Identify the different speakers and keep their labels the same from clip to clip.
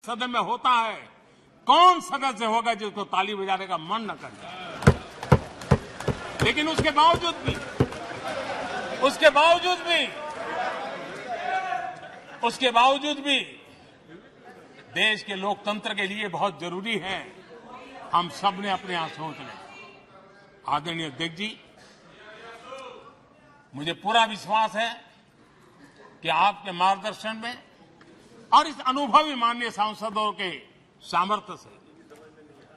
Speaker 1: सदन में होता है, कौन सदस्य होगा जिसको ताली बजाने का मन न कर जाए। लेकिन उसके बावजूद भी देश के लोकतंत्र के लिए बहुत जरूरी है हम सब ने अपने यहां सोच लें। आदरणीय अध्यक्ष जी, मुझे पूरा विश्वास है कि आपके मार्गदर्शन में और इस अनुभवी माननीय सांसदों के सामर्थ्य से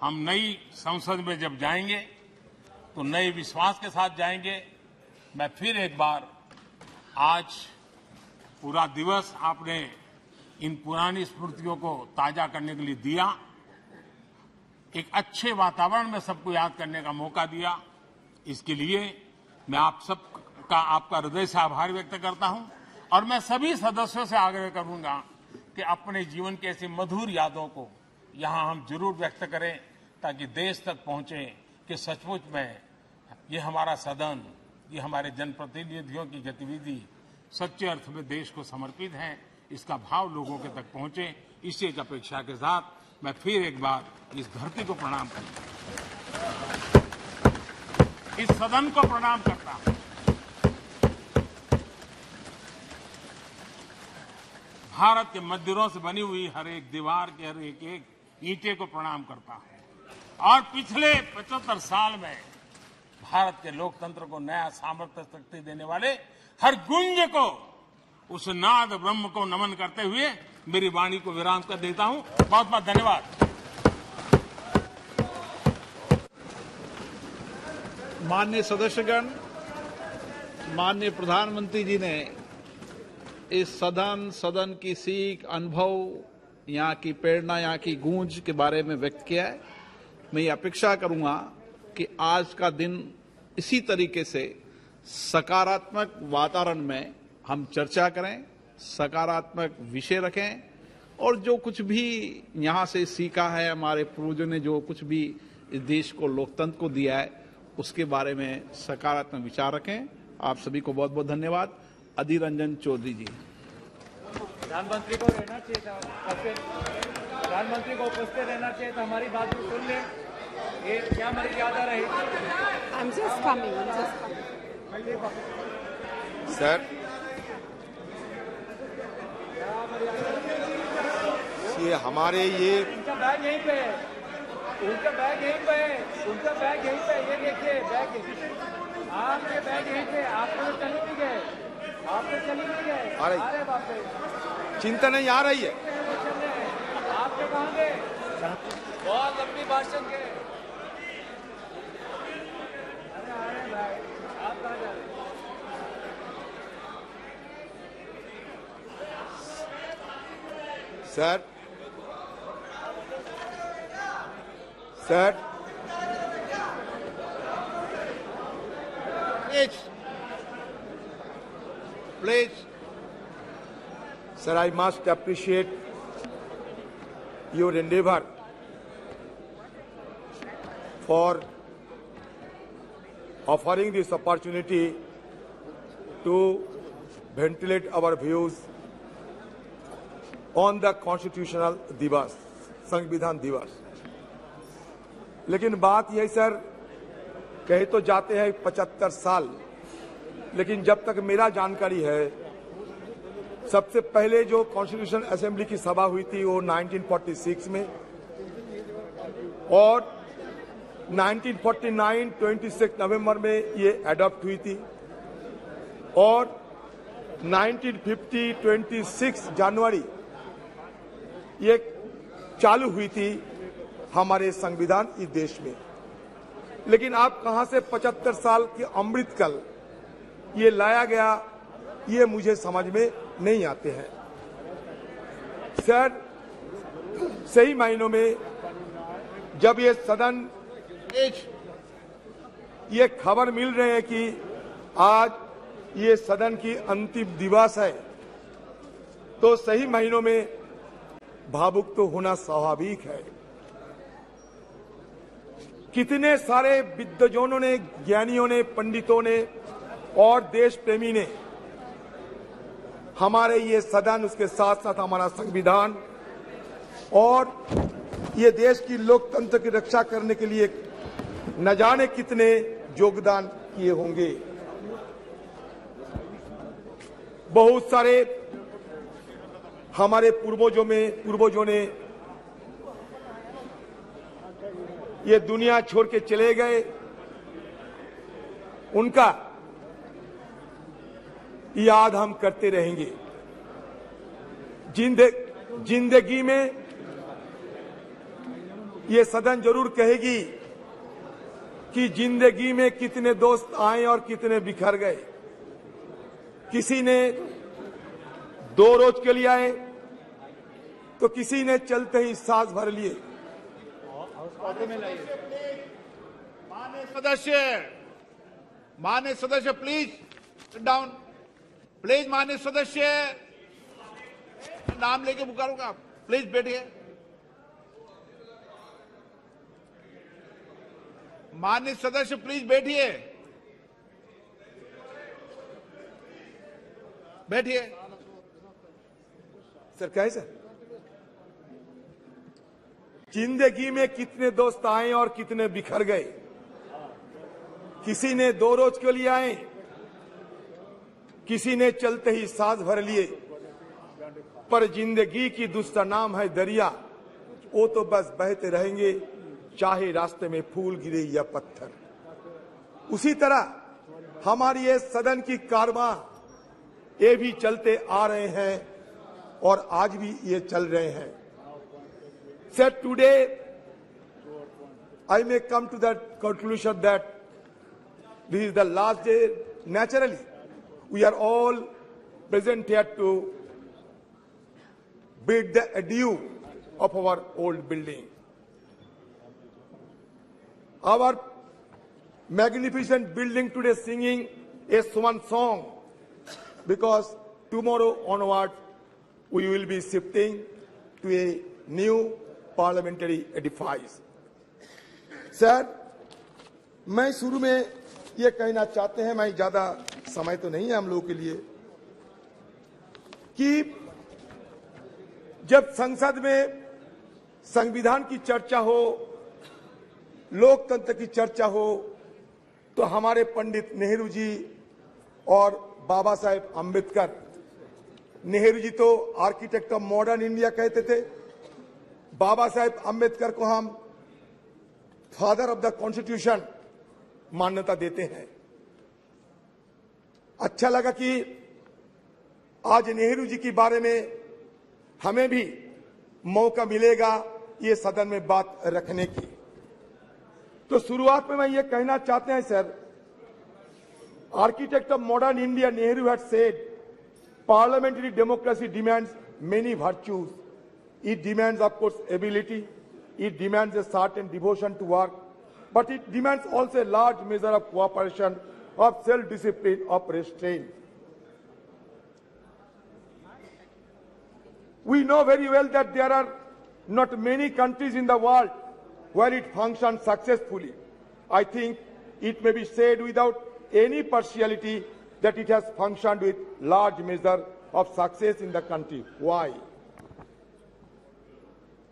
Speaker 1: हम नई संसद में जब जाएंगे तो नए विश्वास के साथ जाएंगे। मैं फिर एक बार आज पूरा दिवस आपने इन पुरानी स्मृतियों को ताजा करने के लिए दिया, एक अच्छे वातावरण में सबको याद करने का मौका दिया। इसके लिए मैं आप सबका आपका हृदय से आभार व्यक्त करता हूं और मैं सभी सदस्यों से आग्रह करूंगा कि अपने जीवन की ऐसी मधुर यादों को यहां हम जरूर व्यक्त करें ताकि देश तक पहुंचे कि सचमुच में ये हमारा सदन, ये हमारे जनप्रतिनिधियों की गतिविधि सच्चे अर्थ में देश को समर्पित है, इसका भाव लोगों के तक पहुंचे। इसी एक अपेक्षा के साथ मैं फिर एक बार इस धरती को प्रणाम करता हूं, इस सदन को प्रणाम करता हूं। भारत के मंदिरों से बनी हुई हर एक दीवार के हर एक ईंटे को प्रणाम करता हूं और पिछले 75 साल में भारत के लोकतंत्र को नया सामर्थ्य शक्ति देने वाले हर गुंज को, उस नाद ब्रह्म को नमन करते हुए मेरी वाणी को विराम कर देता हूं। बहुत बहुत धन्यवाद।
Speaker 2: माननीय सदस्यगण, माननीय प्रधानमंत्री जी ने इस सदन की सीख, अनुभव, यहाँ की प्रेरणा, यहाँ की गूंज के बारे में व्यक्त किया है। मैं ये अपेक्षा करूंगा कि आज का दिन इसी तरीके से सकारात्मक वातावरण में हम चर्चा करें, सकारात्मक विषय रखें और जो कुछ भी यहाँ से सीखा है, हमारे पूर्वजों ने जो कुछ भी इस देश को, लोकतंत्र को दिया है, उसके बारे में सकारात्मक विचार रखें। आप सभी को बहुत बहुत धन्यवाद। अधीर रंजन चौधरी जी।
Speaker 3: प्रधानमंत्री को रहना चाहिए था, प्रधानमंत्री को उपस्थित रहना चाहिए था, हमारी बात भी सुन लें। ये क्या हमारी याद आ रही?
Speaker 4: I'm just coming.
Speaker 5: सर, ये हमारे
Speaker 3: उनका बैग यहीं पे है, उनका बैग यहीं पे है, उनका बैग यहीं पे है। ये देखिए बैग, आपके बैग यहीं पे, आप तो चले नहीं गए, आप तो चले नहीं गए, आ रहे बाप पे।
Speaker 5: चिंता नहीं आ रही है।
Speaker 3: आपके कहाँ गए? बहुत लंबी भाषण के। अरे आ रहे भाई, आप कहाँ जा रहे?
Speaker 5: Sir, please, sir, I must appreciate your endeavor for offering this opportunity to ventilate our views on the constitutional दिवस, संविधान दिवस। लेकिन बात यही सर, कहे तो जाते हैं 75 साल, लेकिन जब तक मेरा जानकारी है, सबसे पहले जो कॉन्स्टिट्यूशन असेंबली की सभा हुई थी वो 1946 में, और 1949 26 नवंबर में ये अडॉप्ट हुई थी, और 1950 26 जनवरी ये चालू हुई थी हमारे संविधान इस देश में। लेकिन आप कहां से 75 साल के अमृतकाल ये लाया गया, ये मुझे समझ में नहीं आते हैं। सर, सही मायनों में जब ये सदन ये खबर मिल रहे हैं कि आज ये सदन की अंतिम दिवस है, तो सही मायनों में भावुक तो होना स्वाभाविक है। कितने सारे विद्वजनों ने, ज्ञानियों ने, पंडितों ने और देश प्रेमी ने हमारे ये सदन, उसके साथ साथ हमारा संविधान और ये देश की लोकतंत्र की रक्षा करने के लिए न जाने कितने योगदान किए होंगे। बहुत सारे हमारे पूर्वजों ने ये दुनिया छोड़ के चले गए, उनका याद हम करते रहेंगे। जिंदगी में ये सदन जरूर कहेगी कि जिंदगी में कितने दोस्त आए और कितने बिखर गए। किसी ने 2 रोज के लिए आए तो किसी ने चलते ही सांस भर लिए।
Speaker 2: माननीय सदस्य प्लीज सिट डाउन। प्लीज माननीय सदस्य, नाम लेके पुकारूंगा, प्लीज बैठिए। माननीय सदस्य प्लीज बैठिए, बैठिए।
Speaker 5: सर क्या है सर? जिंदगी में कितने दोस्त आए और कितने बिखर गए। किसी ने 2 रोज के लिए आए, किसी ने चलते ही सांस भर लिए। पर जिंदगी की दूसरा नाम है दरिया, वो तो बस बहते रहेंगे, चाहे रास्ते में फूल गिरे या पत्थर। उसी तरह हमारी ये सदन की कारवां ये भी चलते आ रहे हैं और आज भी ये चल रहे हैं। Sir, today I may come to that conclusion that this is the last day. Naturally, we are all present here to bid the adieu of our old building. Our magnificent building today singing a swan song, because tomorrow onward we will be shifting to a new parliamentary edifice. Sir, मैं शुरू में ये कहना चाहते हैं, मैं ज्यादा समय तो नहीं है हम लोगों के लिए, कि जब संसद में संविधान की चर्चा हो, लोकतंत्र की चर्चा हो, तो हमारे पंडित नेहरू जी और बाबा साहेब अम्बेडकर, नेहरू जी तो आर्किटेक्ट ऑफ मॉडर्न इंडिया कहते थे, बाबा साहेब अम्बेडकर को हम फादर ऑफ द कॉन्स्टिट्यूशन मान्यता देते हैं। अच्छा लगा कि आज नेहरू जी के बारे में हमें भी मौका मिलेगा ये सदन में बात रखने की। तो शुरुआत में मैं ये कहना चाहते हैं sir, architect of modern India Nehru had said, parliamentary democracy demands many virtues. It demands, of course, ability. It demands a certain devotion to work, but it demands also a large measure of cooperation, of self-discipline, of restraint. We know very well that there are not many countries in the world where it functions successfully. I think it may be said without any partiality that it has functioned with large measure of success in the country. Why?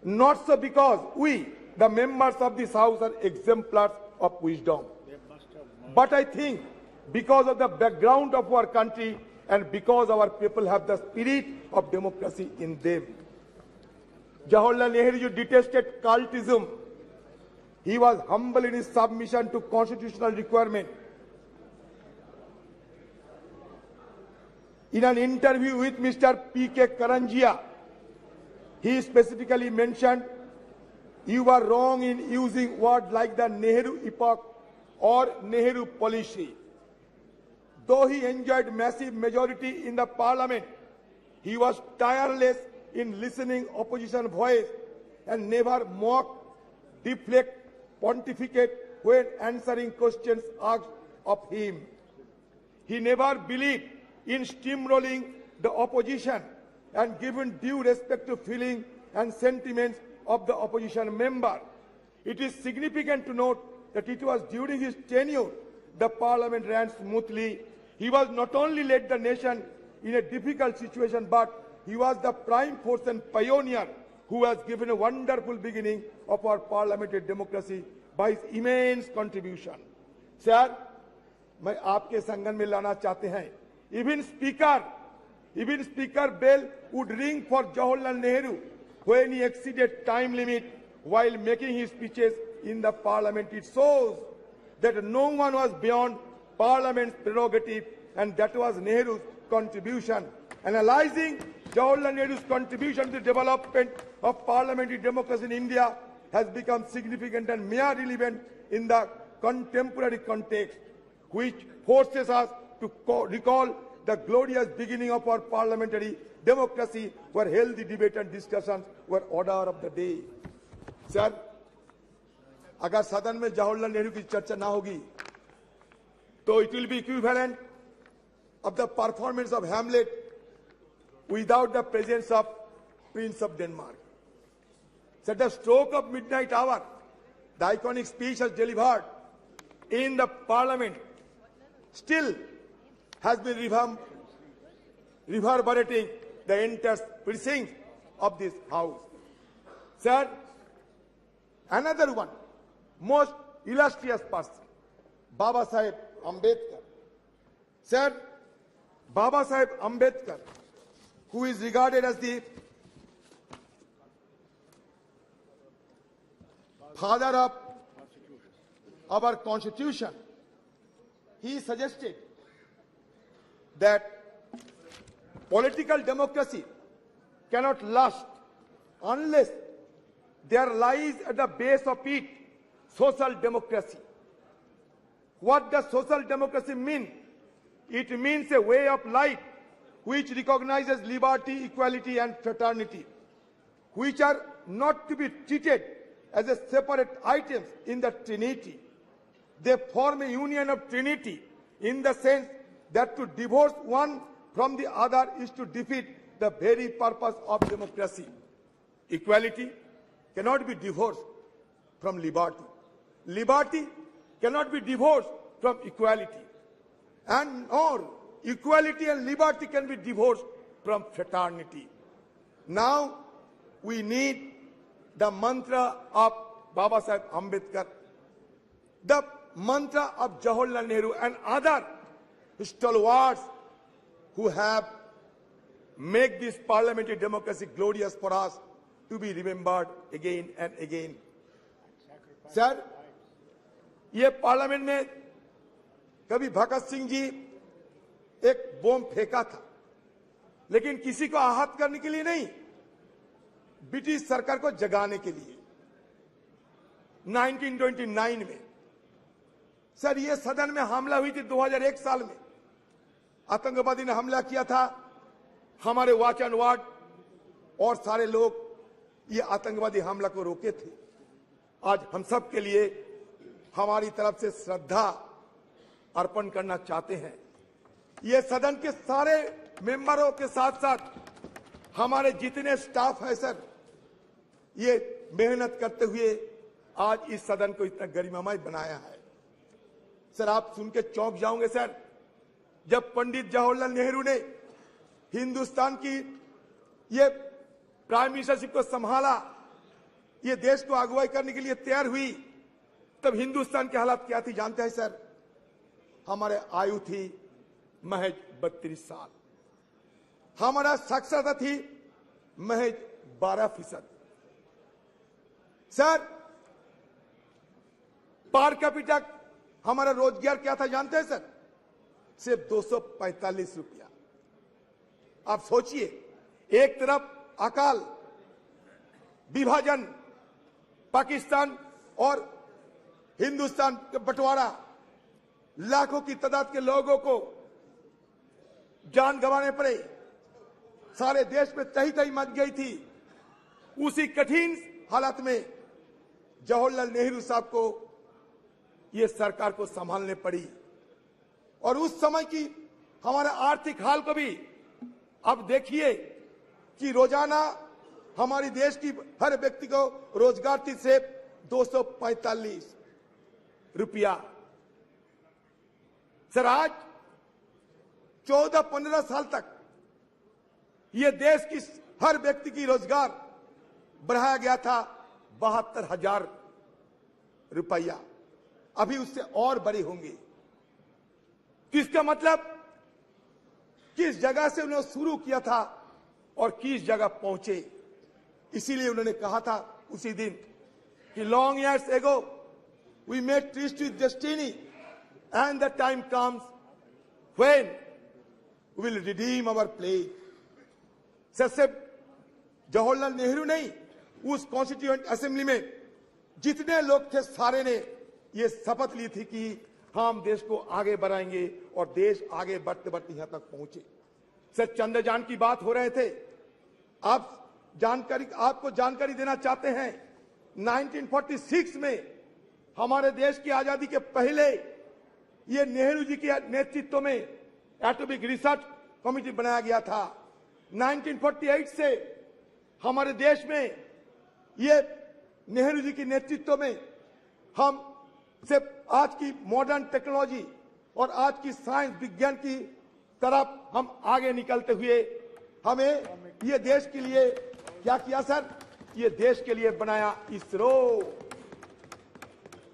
Speaker 5: Not so because we, the members of this House, are exemplars of wisdom, but I think because of the background of our country and because our people have the spirit of democracy in them. Jawaharlal Nehru detested cultism. He was humble in his submission to constitutional requirement. In an interview with Mr. P.K. Karanjia, he specifically mentioned, "You are wrong in using words like the Nehru epoch or Nehru policy." Though he enjoyed massive majority in the parliament, he was tireless in listening opposition voice and never mock, deflect, pontificate when answering questions asked of him. He never believed in steamrolling the opposition and given due respect to feeling and sentiments of the opposition member. It is significant to note that it was during his tenure the parliament ran smoothly. He was not only led the nation in a difficult situation, but he was the prime force and pioneer who has given a wonderful beginning of our parliamentary democracy by his immense contribution. Sir, मैं आपके संगठन में लाना चाहते हैं. Even Speaker Bell would ring for Jawaharlal Nehru when he exceeded time limit while making his speeches in the parliament. It shows that no one was beyond parliament's prerogative, and that was Nehru's contribution. Analyzing Jawaharlal Nehru's contribution to the development of parliamentary democracy in India has become significant and mere relevant in the contemporary context, which forces us to recall the glorious beginning of our parliamentary democracy, where healthy debate and discussions were order of the day. Sir, अगर सदन में जवाहरलाल नेहरू की चर्चा ना होगी, तो it will be equivalent of the performance of Hamlet without the presence of Prince of Denmark. So at the stroke of midnight hour, the iconic speech has delivered in the parliament still has been reverberating the entire precincts of this house. Sir, another one, most illustrious person, Baba Saheb Ambedkar. Sir, Baba Saheb Ambedkar, who is regarded as the father of our constitution, he suggested that political democracy cannot last unless there lies at the base of it social democracy. What does social democracy mean? It means a way of life which recognizes liberty, equality, and fraternity, which are not to be treated as a separate items in the Trinity. They form a union of Trinity in the sense that to divorce one from the other is to defeat the very purpose of democracy. Equality cannot be divorced from liberty. Liberty cannot be divorced from equality. And nor equality and liberty can be divorced from fraternity. Now we need the mantra of Baba Saheb Ambedkar, the mantra of Jawaharlal Nehru and other stalwarts who have made this parliamentary democracy glorious for us to be remembered again and again. Sir, ये parliament में कभी भगत सिंह जी एक बम फेंका था, लेकिन किसी को आहत करने के लिए नहीं, ब्रिटिश सरकार को जगाने के लिए 1929 में। सर, ये सदन में हमला हुई थी 2001 साल में, आतंकवादी ने हमला किया था, हमारे वॉच एंड वार्ड और सारे लोग ये आतंकवादी हमला को रोके थे। आज हम सब के लिए हमारी तरफ से श्रद्धा अर्पण करना चाहते हैं। ये सदन के सारे मेंबरों के साथ साथ हमारे जितने स्टाफ है सर, ये मेहनत करते हुए आज इस सदन को इतना गरिमामय बनाया है। सर, आप सुन के चौंक जाओगे सर, जब पंडित जवाहरलाल नेहरू ने हिंदुस्तान की ये प्राइम मिनिस्टरशिप को संभाला, ये देश को अगुवाई करने के लिए तैयार हुई, तब हिंदुस्तान की हालत क्या थी जानते हैं सर? हमारे आयु थी महज 32 साल, हमारा साक्षरता थी महज 12%। सर, पर कैपिटा हमारा रोजगार क्या था जानते हैं सर? सिर्फ 245 रुपया। आप सोचिए, एक तरफ अकाल, विभाजन, पाकिस्तान और हिंदुस्तान का बंटवारा, लाखों की तादाद के लोगों को जान गंवाने पड़े, सारे देश में तही तही मच गई थी। उसी कठिन हालत में जवाहरलाल नेहरू साहब को ये सरकार को संभालने पड़ी, और उस समय की हमारे आर्थिक हाल को भी अब देखिए कि रोजाना हमारी देश की हर व्यक्ति को रोजगार थी सिर्फ 245 रुपया। सर, आज 14-15 साल तक ये देश की हर व्यक्ति की रोजगार बढ़ाया गया था 72,000 रुपया, अभी उससे और बड़े होंगे। किसका मतलब किस जगह से उन्होंने शुरू किया था और किस जगह पहुंचे। इसीलिए उन्होंने कहा था उसी दिन कि long years ago we made tryst with destiny and the time comes when we will redeem our pledge. सिर्फ जवाहरलाल नेहरू नहीं, उस कॉन्स्टिट्यूएंट असेंबली में जितने लोग थे सारे ने ये शपथ ली थी कि हम देश को आगे बढ़ाएंगे और देश आगे बढ़ते बढ़ते यहां तक पहुंचे। सर, चंद्रयान की बात हो रहे थे, आपको जानकारी देना चाहते हैं 1946 में हमारे देश की आजादी के पहले ये नेहरू जी के नेतृत्व में एटॉमिक रिसर्च कमेटी बनाया गया था। 1948 से हमारे देश में ये नेहरू जी के नेतृत्व में हम सिर्फ आज की मॉडर्न टेक्नोलॉजी और आज की साइंस विज्ञान की तरफ हम आगे निकलते हुए हमें ये देश के लिए क्या किया सर, ये देश के लिए बनाया इसरो।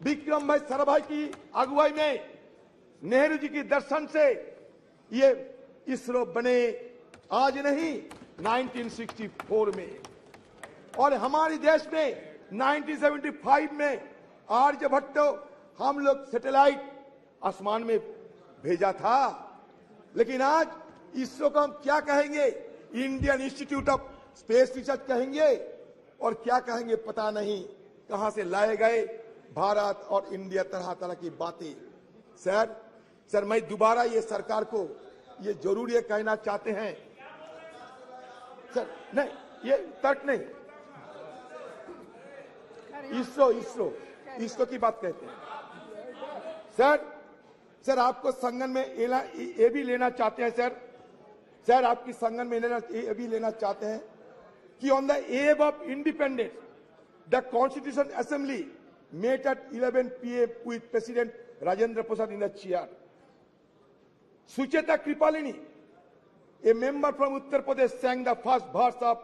Speaker 5: विक्रम भाई साराभाई की अगुवाई में नेहरू जी के दर्शन से ये इसरो बने, आज नहीं 1964 में। और हमारे देश में 1975 में आर्यभट्ट हम लोग सैटेलाइट आसमान में भेजा था। लेकिन आज इसरो को हम क्या कहेंगे, Indian institute of space research कहेंगे और क्या कहेंगे पता नहीं, कहां से लाए गए भारत और इंडिया, तरह तरह की बातें। सर मैं दोबारा ये सरकार को ये जरूर ये कहना चाहते हैं सर, नहीं ये तर्क नहीं, इसरो की बात कहते हैं। सर आपको संगठन में ये भी लेना चाहते हैं सर आपकी संगठन में ये भी लेना चाहते हैं कि on the eve of independence the constitution assembly met at 11 PM with president Rajendra Prasad in the chair. Sucheta Kripalani, a member from Uttar Pradesh, sang the first verse of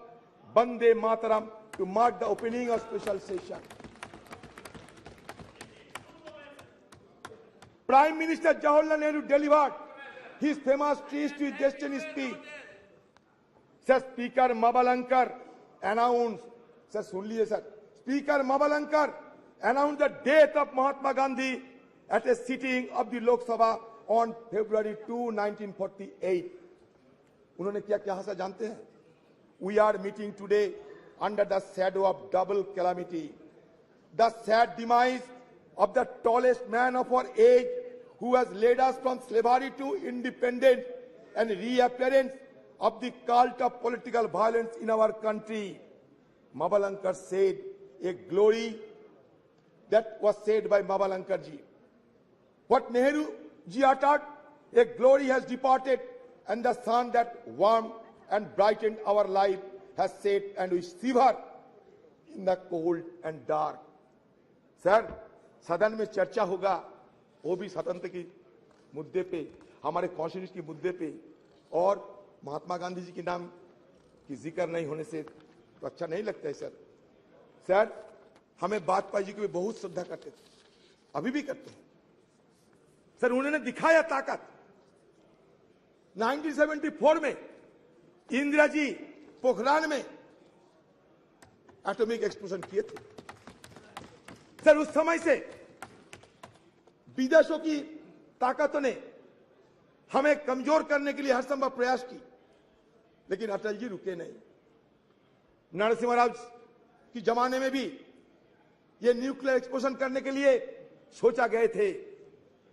Speaker 5: Bande Mataram to mark the opening of special session. Prime Minister Jawaharlal Nehru delivered his famous Trees to Destiny speech. Sir, Speaker Mavalankar announced, sir, सुन लीजिए sir, Speaker Mavalankar announced the death of Mahatma Gandhi at a sitting of the Lok Sabha on February 2, 1948. उन्होंने क्या कहा था जानते हैं? We are meeting today under the shadow of double calamity. The sad demise of the tallest man of our age who has led us from slavery to independence and reappearance of the cult of political violence in our country. Mavalankar said a glory that was said by Mavalankar ji. What Nehru ji uttered, a glory has departed and the sun that warmed and brightened our life has set and we shiver in the cold and dark. Sir, सदन में चर्चा होगा, वो भी स्वतंत्र की मुद्दे पे, हमारे कॉन्स्टिट्यूशन के मुद्दे पे, और महात्मा गांधी जी के नाम की जिक्र नहीं होने से तो अच्छा नहीं लगता है सर हमें वाजपेयी जी को भी बहुत श्रद्धा करते थे, अभी भी करते हैं सर। उन्होंने दिखाया ताकत। 1974 में इंदिरा जी पोखरान में एटॉमिक एक्सप्लोजन किए थे सर। उस समय से विदेशों की ताकतों ने हमें कमजोर करने के लिए हर संभव प्रयास की, लेकिन अटल जी रुके नहीं। नरसिम्हा राव की जमाने में भी ये न्यूक्लियर एक्सप्लोजन करने के लिए सोचा गए थे,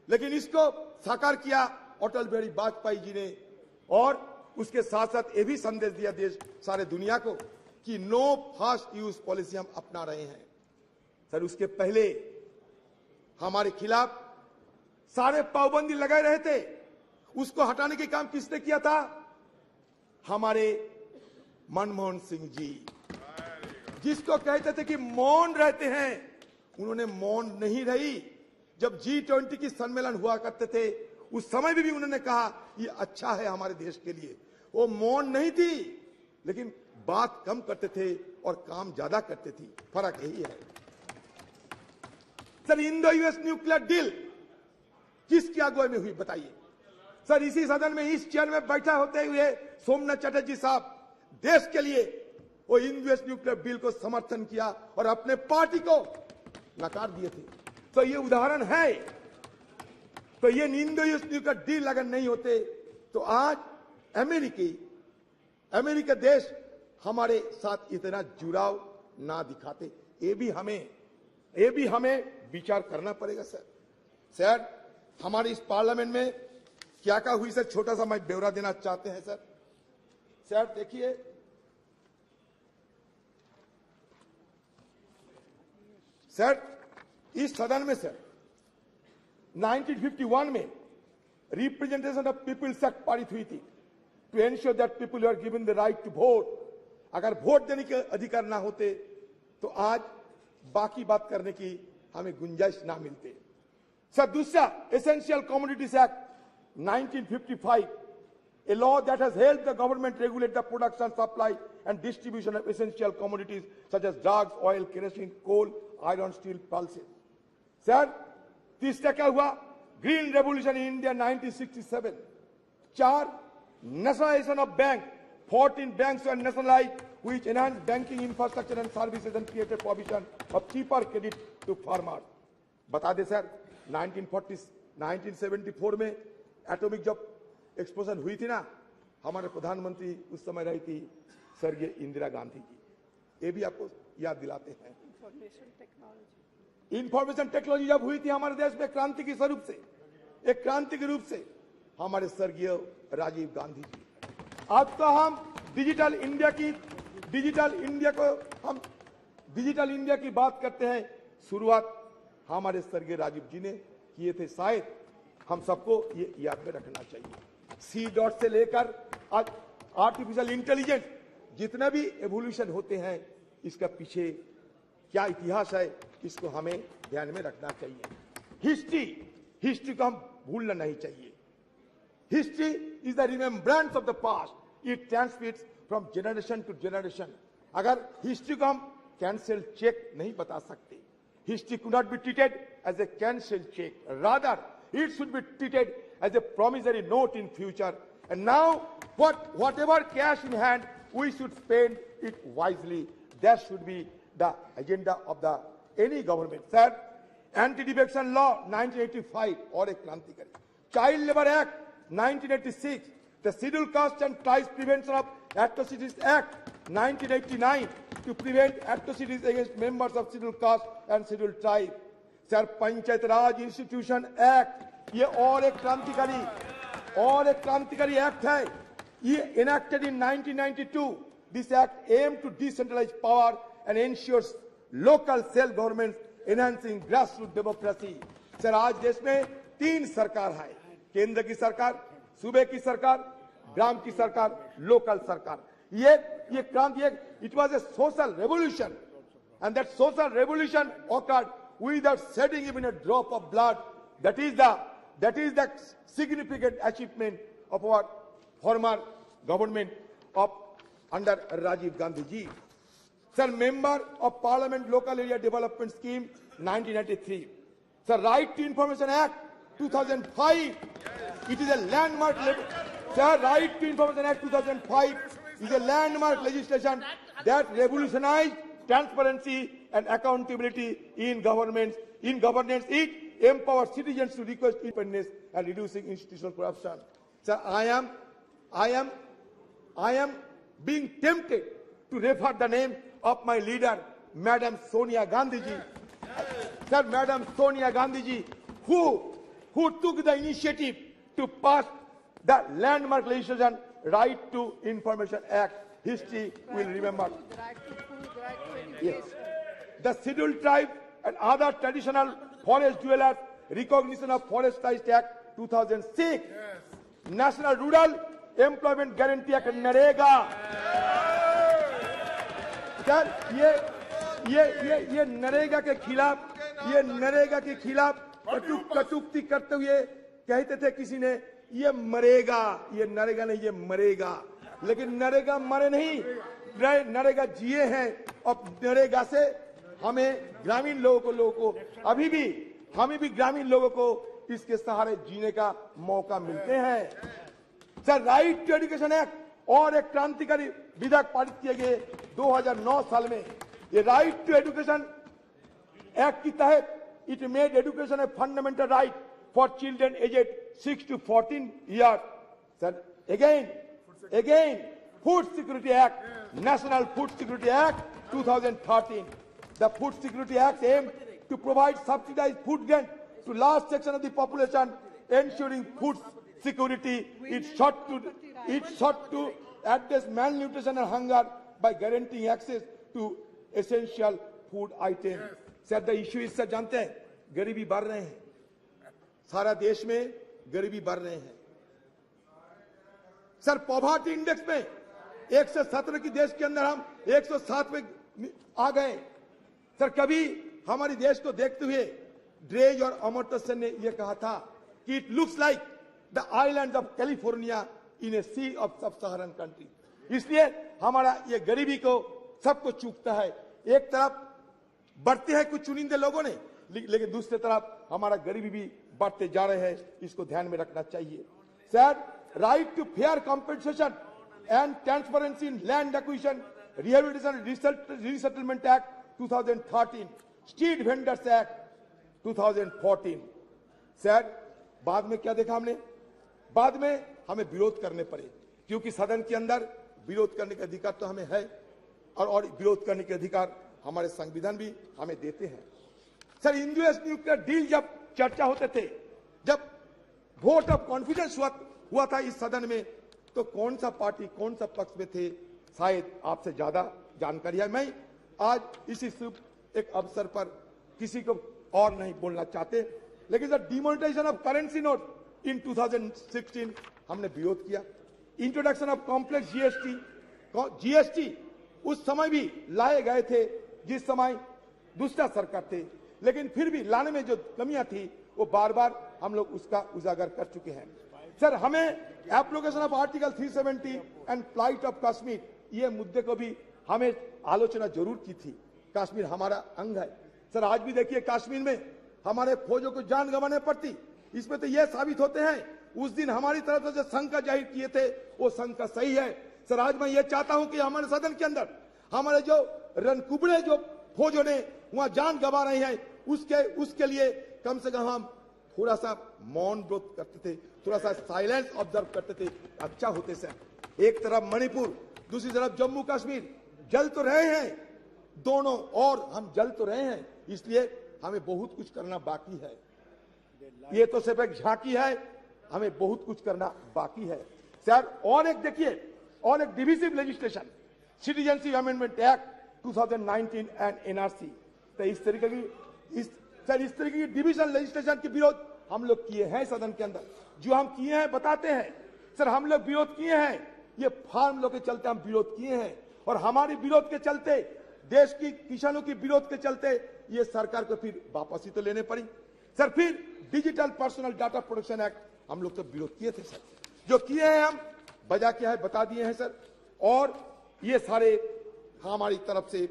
Speaker 5: लेकिन इसको साकार किया अटल बिहारी वाजपेयी जी ने, और उसके साथ साथ ये भी संदेश दिया देश सारे दुनिया को कि नो फास्ट यूज पॉलिसी हम अपना रहे हैं सर। उसके पहले हमारे खिलाफ सारे पाबंदी लगाए रहे थे, उसको हटाने के काम किसने किया था? हमारे मनमोहन सिंह जी, जिसको कहते थे कि मौन रहते हैं, उन्होंने मौन नहीं रही। जब G20 की सम्मेलन हुआ करते थे उस समय भी उन्होंने कहा ये अच्छा है हमारे देश के लिए, वो मौन नहीं थी, लेकिन बात कम करते थे और काम ज्यादा करते थे। फर्क यही है। Sir, Indo US nuclear deal किसकी अगुवाई में हुई बताइए? सर, इसी सदन में इस चेयर में बैठा होते हुए सोमनाथ चटर्जी साहब देश के लिए वो इंडो यूएस न्यूक्लियर डील को समर्थन किया और अपने पार्टी को नकार दिए थे। तो ये उदाहरण है। तो ये इंडो यूएस न्यूक्लियर डील अगर नहीं होते तो आज अमेरिका देश हमारे साथ इतना जुड़ाव ना दिखाते। ये भी हमें विचार करना पड़ेगा। सर, हमारे इस पार्लियामेंट में क्या क्या हुई सर, छोटा सा मैं ब्यौरा देना चाहते हैं सर देखिए, सर इस सदन में सर 1951 में रिप्रेजेंटेशन ऑफ पीपल्स एक्ट पारित हुई थी to ensure that people are given the right to vote. अगर वोट देने के अधिकार ना होते तो आज बाकी बात करने की हमें गुंजाइश ना मिलते। सर, दूसरा essential commodities act 1955, a law that has helped the government regulate the production, supply and distribution of essential commodities such as drugs, oil, kerosene, coal, iron, steel, pulses. Sir, तीसरा क्या हुआ? Green revolution in India 1967। 4, nationalization of bank. 14 banks were nationalized which enhanced banking infrastructure and services and created provision of cheaper credit to farmers. बता दे sir, 1974 में atomic जब explosion हुई थी ना, हमारे प्रधानमंत्री उस समय रही थी स्वर्गीय इंदिरा गांधी जी। ये भी आपको याद दिलाते हैं। इंफॉर्मेशन टेक्नोलॉजी जब हुई थी हमारे देश में क्रांति के स्वरूप से, एक क्रांति के रूप से हमारे स्वर्गीय राजीव गांधी जी। अब तो हम डिजिटल इंडिया की बात करते हैं। शुरुआत हमारे स्वर्गीय राजीव जी ने किए थे। शायद हम सबको ये याद में रखना चाहिए। सी डॉट से लेकर आज आर्टिफिशियल इंटेलिजेंस, जितने भी एवोल्यूशन होते हैं, इसका पीछे क्या इतिहास है, इसको हमें ध्यान में रखना चाहिए। हिस्ट्री को हम भूलना नहीं चाहिए। History is the remembrance of the past. It transmits from generation to generation. अगर हिस्ट्री को हम कैंसिल चेक नहीं बता सकते, history could not be treated as a cancel cheque, rather it should be treated as a promissory note in future. And now whatever cash in hand, we should spend it wisely. That should be the agenda of any government. Sir, Anti-Defection Law 1985 और एक क्रांतिकारी, Child Labor Act 1986, the Scheduled Caste and Tribes Prevention of Atrocities Act 1989 to prevent atrocities against members of Scheduled Caste and Scheduled Tribe. Sir, panchayat raj institution act, ये और एक क्रांतिकारी act है। ये enacted in 1992। This act aim to decentralise power and ensures local self government, enhancing grassroot democracy. Sir, आज देश में 3 सरकार है, केंद्र की सरकार, सूबे की सरकार, ग्राम की सरकार, लोकल सरकार। ये क्रांति, it was a social revolution and that social revolution occurred without shedding even a drop of blood. That is the significant achievement of our former government under Rajiv Gandhi ji. Sir, Member of Parliament Local Area Development Scheme 1993. Sir, Right to Information Act 2005. It is a landmark. Sir, Right to Information Act 2005 is a landmark legislation that revolutionized transparency and accountability in governance. It empowers citizens to request independence and reducing institutional corruption. Sir, I am being tempted to refer the name of my leader, Madam Sonia Gandhi ji. Sir, Madam Sonia Gandhi ji, who took the initiative to pass the landmark legislation, Right to Information Act. History will remember. Yes. The Scheduled Tribe and other traditional forest dwellers, Recognition of Forest Rights Act 2006. Yes. National Rural Employment Guarantee Act NREGA. Sir, ये नरेगा के खिलाफ कटुक्ति करते हुए कहते थे किसी ने, ये मरेगा, ये नरेगा नहीं, ये मरेगा। लेकिन नरेगा मरे नहीं, नरेगा जिए हैं और नरेगा से हमें ग्रामीण लोगों को हमें भी ग्रामीण लोगों को इसके सहारे जीने का मौका मिलते हैं। Sir, right to education act और एक क्रांतिकारी विधेयक पारित किए गए 2009 साल में। ये राइट टू एजुकेशन एक्ट के तहत it made education a fundamental right for children aged 6 to 14 years. Sir, again Food Security Act, National Food Security Act 2013. The Food Security Act aimed to provide subsidized food grant to large section of the population, ensuring food security. It sought to address malnutrition and hunger by guaranteeing access to essential food items. Sir, the issue is, sir, जानते हैं गरीबी बढ़ रहे हैं, सारा देश में गरीबी बढ़ रहे हैं। सर, पॉवर्टी इंडेक्स में 117 की देश के अंदर हम 107 में आ गए। सर, कभी हमारे देश को देखते हुए ड्रेज और अमर्त्य सेन ने यह कहा था कि it looks like the islands of California in a sea of sub Saharan country. इसलिए हमारा ये गरीबी को सबको चूकता है। एक तरफ बढ़ते हैं कुछ चुनिंदे लोगों ने, लेकिन दूसरी तरफ हमारा गरीबी भी बढ़ते जा रहे हैं। इसको ध्यान में रखना चाहिए। Sir, right to fair compensation and transparency in land acquisition rehabilitation resettlement act 2013, street vendors act 2014। Sir, बाद में क्या देखा हमने? बाद में हमें विरोध करने पड़े, क्योंकि सदन के अंदर विरोध करने का अधिकार तो हमें है और विरोध करने के अधिकार हमारे संविधान भी हमें देते हैं। सर, यूएस न्यूक्लियर डील जब चर्चा होते थे, जब वोट ऑफ कॉन्फिडेंस हुआ था इस सदन में, तो कौन सा पार्टी कौन सा पक्ष में थे, शायद आपसे ज्यादा जानकारी है। मैं आज इसी शुभ एक अवसर पर किसी को और नहीं बोलना चाहते, लेकिन sir, demonetisation of currency note in 2016 हमने विरोध किया। इंट्रोडक्शन ऑफ कॉम्प्लेक्स जीएसटी उस समय भी लाए गए थे जिस समय दूसरा सरकार थे, लेकिन फिर भी लाने में जो कमियां थी वो बार बार हम लोग उसका उजागर कर चुके हैं। सर, हमें application of article 370 and flight of Kashmir, ये मुद्दे को भी हमें आलोचना जरूर की थी। कश्मीर हमारा अंग है। सर, आज भी देखिए कश्मीर में हमारे फौजों को जान गंवाने पड़ती। इसमें तो यह साबित होते हैं उस दिन हमारी तरफ से जो शंका जाहिर किए थे वो शंका सही है। सर, आज मैं ये चाहता हूं कि हमारे सदन के अंदर हमारे जो रणकुबड़े जो फौजों ने वहां जान गंवा रहे हैं, उसके लिए कम से कम हम थोड़ा सा मौन व्रत करते थे, थोड़ा सा साइलेंस ऑब्जर्व करते थे, अच्छा होते सर। एक तरफ मणिपुर, दूसरी तरफ जम्मू कश्मीर जल तो रहे हैं दोनों, और हम जल तो रहे हैं, इसलिए हमें बहुत कुछ करना बाकी है। ये तो सिर्फ एक झांकी है, हमें बहुत कुछ करना बाकी है। सर, और एक देखिए, और एक divisive legislation, citizenship amendment act 2019 and NRC. तो इस तरीके की डिविजन लेजिस्लेशन के विरोध हम लोग किए हैं सदन के अंदर। जो हम किए हैं बताते हैं। सर, हम लोग विरोध किए हैं, ये फार्म लोग के चलते हम विरोध किए हैं, और हमारे विरोध के चलते, देश की किसानों की विरोध के चलते ये सरकार को फिर वापसी तो लेने पड़ी। सर, फिर digital personal data protection act हम लोग तो विरोध किए थे। सर, जो किए हैं हम वजह क्या है बता दिए हैं सर, और ये सारे हमारी तरफ से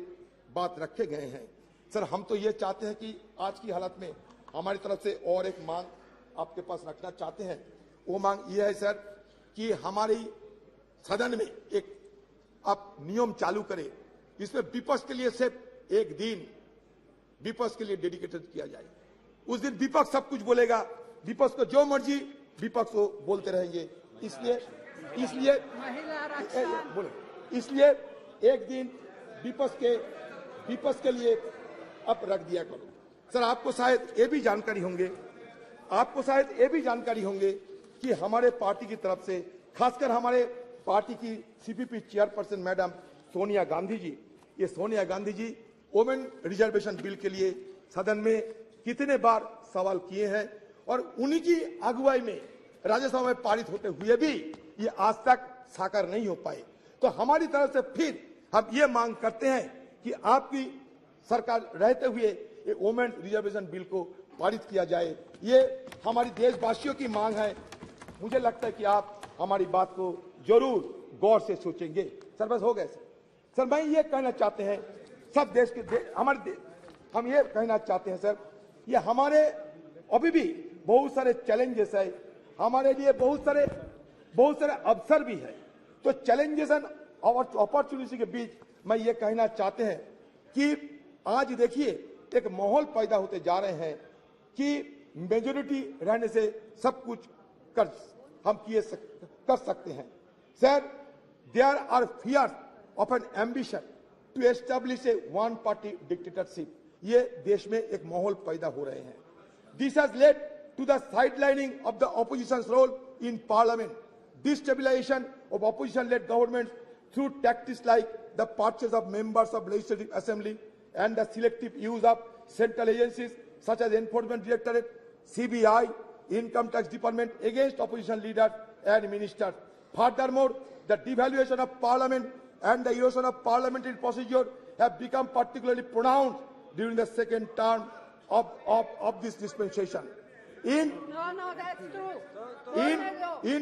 Speaker 5: बात रखे गए हैं। सर, हम तो ये चाहते हैं कि आज की हालत में हमारी तरफ से और एक मांग आपके पास रखना चाहते हैं। वो मांग ये है सर कि हमारी सदन में एक आप नियम चालू करें, इसमें विपक्ष के लिए सिर्फ एक दिन विपक्ष के लिए डेडिकेटेड किया जाए। उस दिन विपक्ष सब कुछ बोलेगा, विपक्ष को जो मर्जी विपक्ष को बोलते रहेंगे। इसलिए एक दिन विपक्ष के लिए अब रख दिया करो। सर, आपको शायद ये भी जानकारी होंगे कि हमारे पार्टी की तरफ से, खासकर हमारे पार्टी की CPP chairperson madam Sonia Gandhi ji, ये Sonia Gandhi ji women reservation bill के लिए सदन में कितने बार सवाल किए हैं, और उन्हीं की अगुवाई में राज्यसभा में पारित होते हुए भी ये आज तक साकार नहीं हो पाए। तो हमारी तरफ से फिर हम ये मांग करते हैं कि आपकी सरकार रहते हुए ये वोमेन रिजर्वेशन बिल को पारित किया जाए। ये हमारी देशवासियों की मांग है। मुझे लगता है कि आप हमारी बात को जरूर गौर से सोचेंगे। सर, बस हो गए सर मैं ये कहना चाहते हैं सब देश के हम ये कहना चाहते हैं सर, ये हमारे अभी भी बहुत सारे चैलेंजेस है, हमारे लिए बहुत सारे अवसर भी है। तो चैलेंजेस एंड अपॉर्चुनिटी के बीच मैं ये कहना चाहते हैं कि आज देखिए एक माहौल पैदा होते जा रहे हैं कि मेजोरिटी रहने से सब कुछ हम कर सकते हैं। Sir, there are fears of an ambition to establish a one party dictatorship. ये देश में एक माहौल पैदा हो रहे हैं। This has led to the sidelining of the opposition's role in parliament, destabilization of opposition-led governments through tactics like the purchase of members of legislative assembly and the selective use of central agencies such as Enforcement Directorate, CBI, Income Tax Department against opposition leaders and ministers. Furthermore, the devaluation of parliament and the erosion of parliamentary procedure have become particularly pronounced during the second term of this dispensation.
Speaker 4: No, that's true.
Speaker 5: In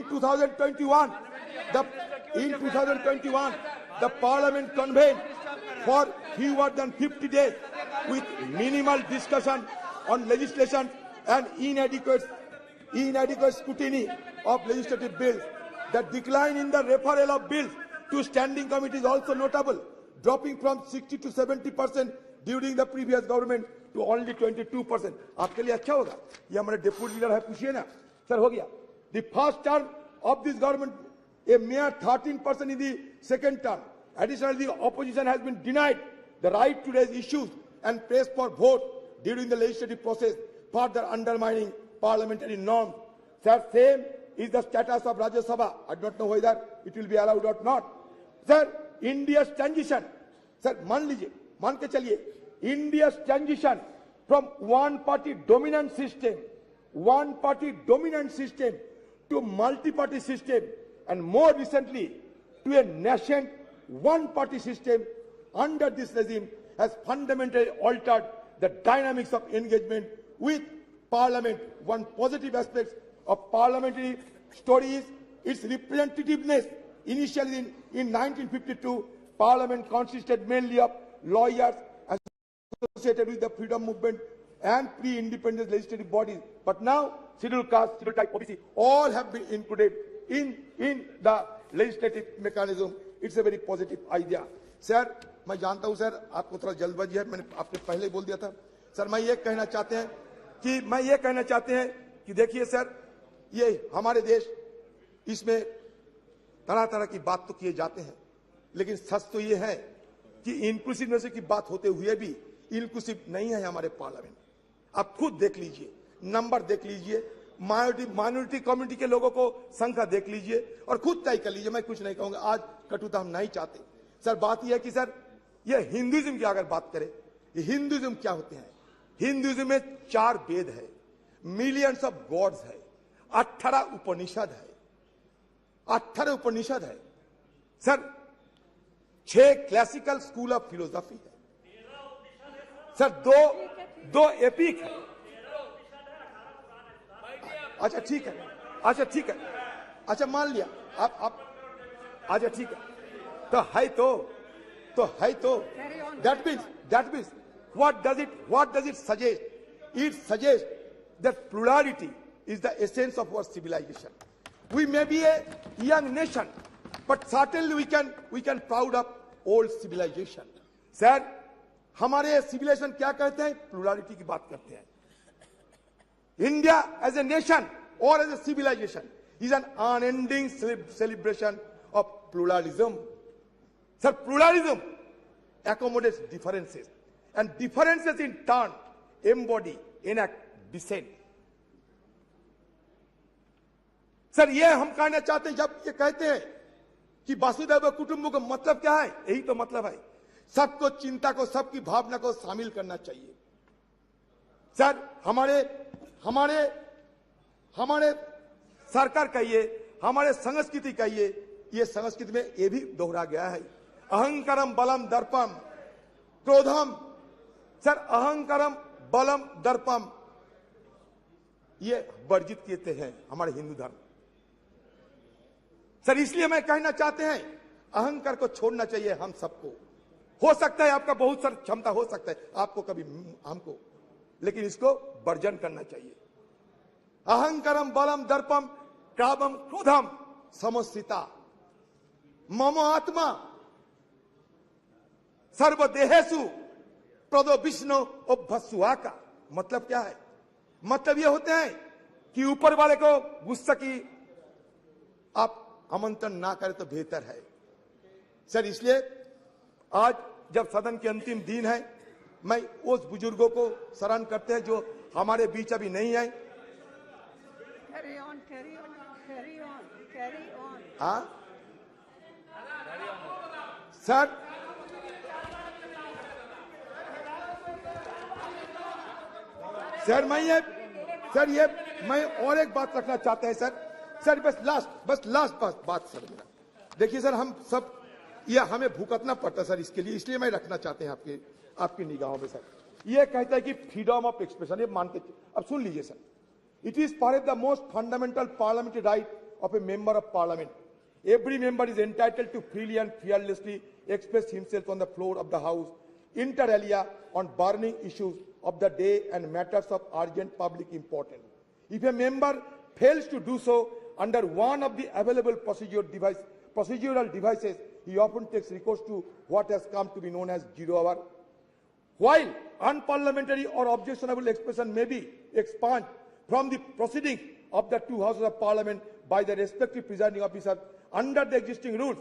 Speaker 5: 2021, the Parliament convened for fewer than 50 days with minimal discussion on legislation and inadequate scrutiny of legislative bills. The decline in the referral of bills to standing committee is also notable, dropping from 60 to 70% during the previous government to only 22%. आपके लिए अच्छा होगा, ये हमारे deputy leader है, पूछिए ना sir. हो गया the first term of this government, a mere 13% in the second term. Additionally, the opposition has been denied the right to raise issues and press for vote during the legislative process, further undermining parliamentary norms. Sir, same is the status of Rajya Sabha. I don't know whether it will be allowed or not. Sir, India's transition, sir, मान के चलिए, India's transition from one-party dominant system to multi-party system, and more recently to a nascent one-party system under this regime has fundamentally altered the dynamics of engagement with Parliament. One positive aspect of parliamentary story is its representativeness. Initially in 1952, Parliament consisted mainly of lawyers associated with the freedom movement and pre-independence legislative bodies. But now, scheduled caste, scheduled type, OBC, all have been included in the legislative mechanism. It's a very positive idea. Sir, मैं जानता हूं sir आपको थोड़ा जल्दबाजी है, मैंने आपने पहले बोल दिया था। सर मैं ये कहना चाहते हैं कि देखिए सर, ये हमारे देश, इसमें तरह तरह की बात तो किए जाते हैं, लेकिन सच तो ये है कि इंक्लूसिवनेस की बात होते हुए भी इंक्लूसिव नहीं है हमारे पार्लियामेंट। आप खुद देख लीजिए, नंबर देख लीजिए, माइनॉरिटी कम्युनिटी के लोगों को संख्या देख लीजिए और खुद तय कर लीजिए। मैं कुछ नहीं कहूंगा, आज कटुता हम नहीं चाहते। सर बात यह है कि सर ये हिंदुइज्म की अगर बात करें, ये हिंदुइज्म क्या होते हैं? हिंदुइज्म में 4 वेद है, मिलियंस ऑफ गॉड्स है, 18 उपनिषद है sir, 6 classical school of philosophy है सर, 2 एपिक है। अच्छा ठीक है, अच्छा मान लिया आप अच्छा ठीक है, तो है तो that means what does it suggest? It suggests that plurality is the essence of our civilization. We may be a young nation, but certainly we can proud of old civilization. Sir, हमारे civilization क्या कहते हैं? Plurality की बात करते हैं। India as a nation or as a civilization is an unending celebration of pluralism. Sir, pluralism accommodates differences, and differences in turn embody, enact dissent. Sir ये हम कहना चाहते हैं, जब ये कहते हैं कि वसुधैव कुटुंबकम का मतलब क्या है? यही तो मतलब है, सबको चिंता को, सबकी भावना को शामिल करना चाहिए। सर हमारे सरकार कहिए, हमारे संस्कृति कहिए, ये संस्कृति में ये भी दोहरा गया है, अहंकारम बलम दर्पम क्रोधम। सर अहंकारम बलम दर्पम ये वर्जित किए हैं हमारे हिंदू धर्म। सर इसलिए मैं कहना चाहते हैं, अहंकार को छोड़ना चाहिए हम सबको। हो सकता है आपका बहुत सारी क्षमता हो सकता है आपको कभी हमको, लेकिन इसको वर्जन करना चाहिए। अहंकारम बलम दर्पम कामम क्रोधम समस्थिता मम आत्मा सर्वदेहेषु प्रदो विष्णु अभ्यसुआ का मतलब क्या है? मतलब ये होते हैं कि ऊपर वाले को गुस्सा की आप आमंत्रण ना करें तो बेहतर है सर। इसलिए आज जब सदन के अंतिम दिन है, मैं उस बुजुर्गों को स्मरण करते हैं जो हमारे बीच अभी नहीं आए।
Speaker 4: Carry on, carry on, carry on, carry on.
Speaker 5: हाँ सर, ये मैं और एक बात रखना चाहते हैं सर बस लास्ट बात सर मेरा। देखिए सर, हम सब ये हमें भुगतना पड़ता है सर इसके लिए, इसलिए मैं रखना चाहते हैं आपकी निगाहों में सर। ये कहता है कि फ्रीडम ऑफ एक्सप्रेशन, ये मान के अब सुन लीजिए sir. It is part of the most fundamental parliamentary right of A member of parliament. Every member is entitled to freely and fearlessly express himself on the floor of the House, inter alia, on burning issues of the day and matters of urgent public importance. If a member fails to do so under one of the available procedural devices, he often takes recourse to what has come to be known as zero hour. While unparliamentary or objectionable expression may be expunged from the proceedings of the two houses of parliament by the respective presiding officer under the existing rules,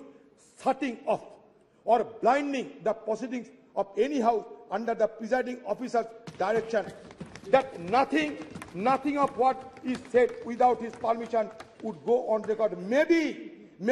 Speaker 5: shutting off or blinding the proceedings of any house under the presiding officer's direction, that nothing of what is said without his permission would go on record, may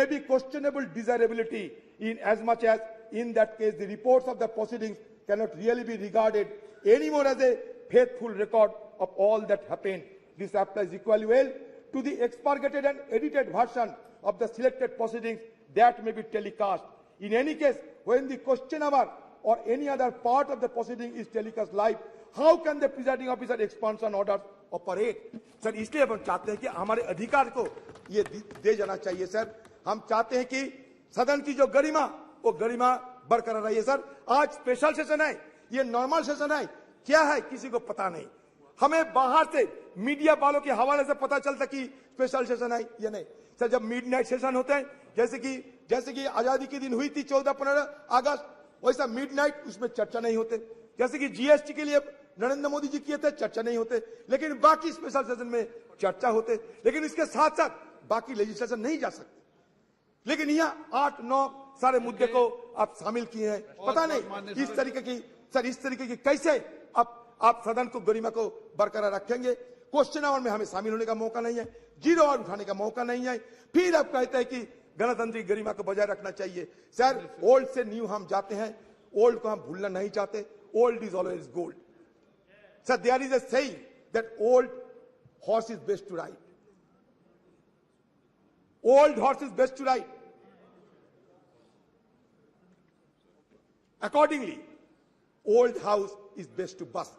Speaker 5: be questionable desirability, in as much as in that case the reports of the proceedings cannot really be regarded anymore as a faithful record of all that happened. This applies equally well to the expurgated and edited version of the selected proceedings that may be telecast. In any case, when the question hour or any other part of the proceeding is telecast live, how can the presiding officer expansion orders operate? Sir, इसलिए हम चाहते हैं कि हमारे अधिकार को ये दे जाना चाहिए सर। हम चाहते हैं कि सदन की जो गरिमा, वो गरिमा बरकरार रही है सर। आज स्पेशल सेशन है, ये नॉर्मल सेशन है, क्या है किसी को पता नहीं। हमें बाहर से मीडिया वालों के हवाले से पता चलता कि स्पेशल सेशन है या नहीं। सर, जब मिडनाइट सेशन होते हैं, जैसे कि आजादी के दिन हुई थी 14-15 अगस्त, वैसा मिडनाइट उसमें चर्चा नहीं होते। जैसे कि जीएसटी के लिए नरेंद्र मोदी जी किए थे, चर्चा नहीं होते, लेकिन बाकी स्पेशल सेशन में चर्चा होते। लेकिन इसके साथ साथ बाकी लेजिस्लेशन नहीं जा सकते। लेकिन यहाँ 8-9 सारे मुद्दे को आप शामिल किए हैं। पता नहीं इस तरीके की कैसे आप सदन को गरिमा को बरकरार रखेंगे। क्वेश्चन आवर में हमें शामिल होने का मौका नहीं है, जीरो आवर उठाने का मौका नहीं है। फिर आप कहते हैं कि गणतंत्र की गरिमा को बजाय रखना चाहिए। सर, ओल्ड से न्यू हम जाते हैं, ओल्ड को हम भूलना नहीं चाहते। Old is always gold. Sir, there is a saying that old horse is best to ride. Old horse is best to ride. Accordingly old house is best to बस।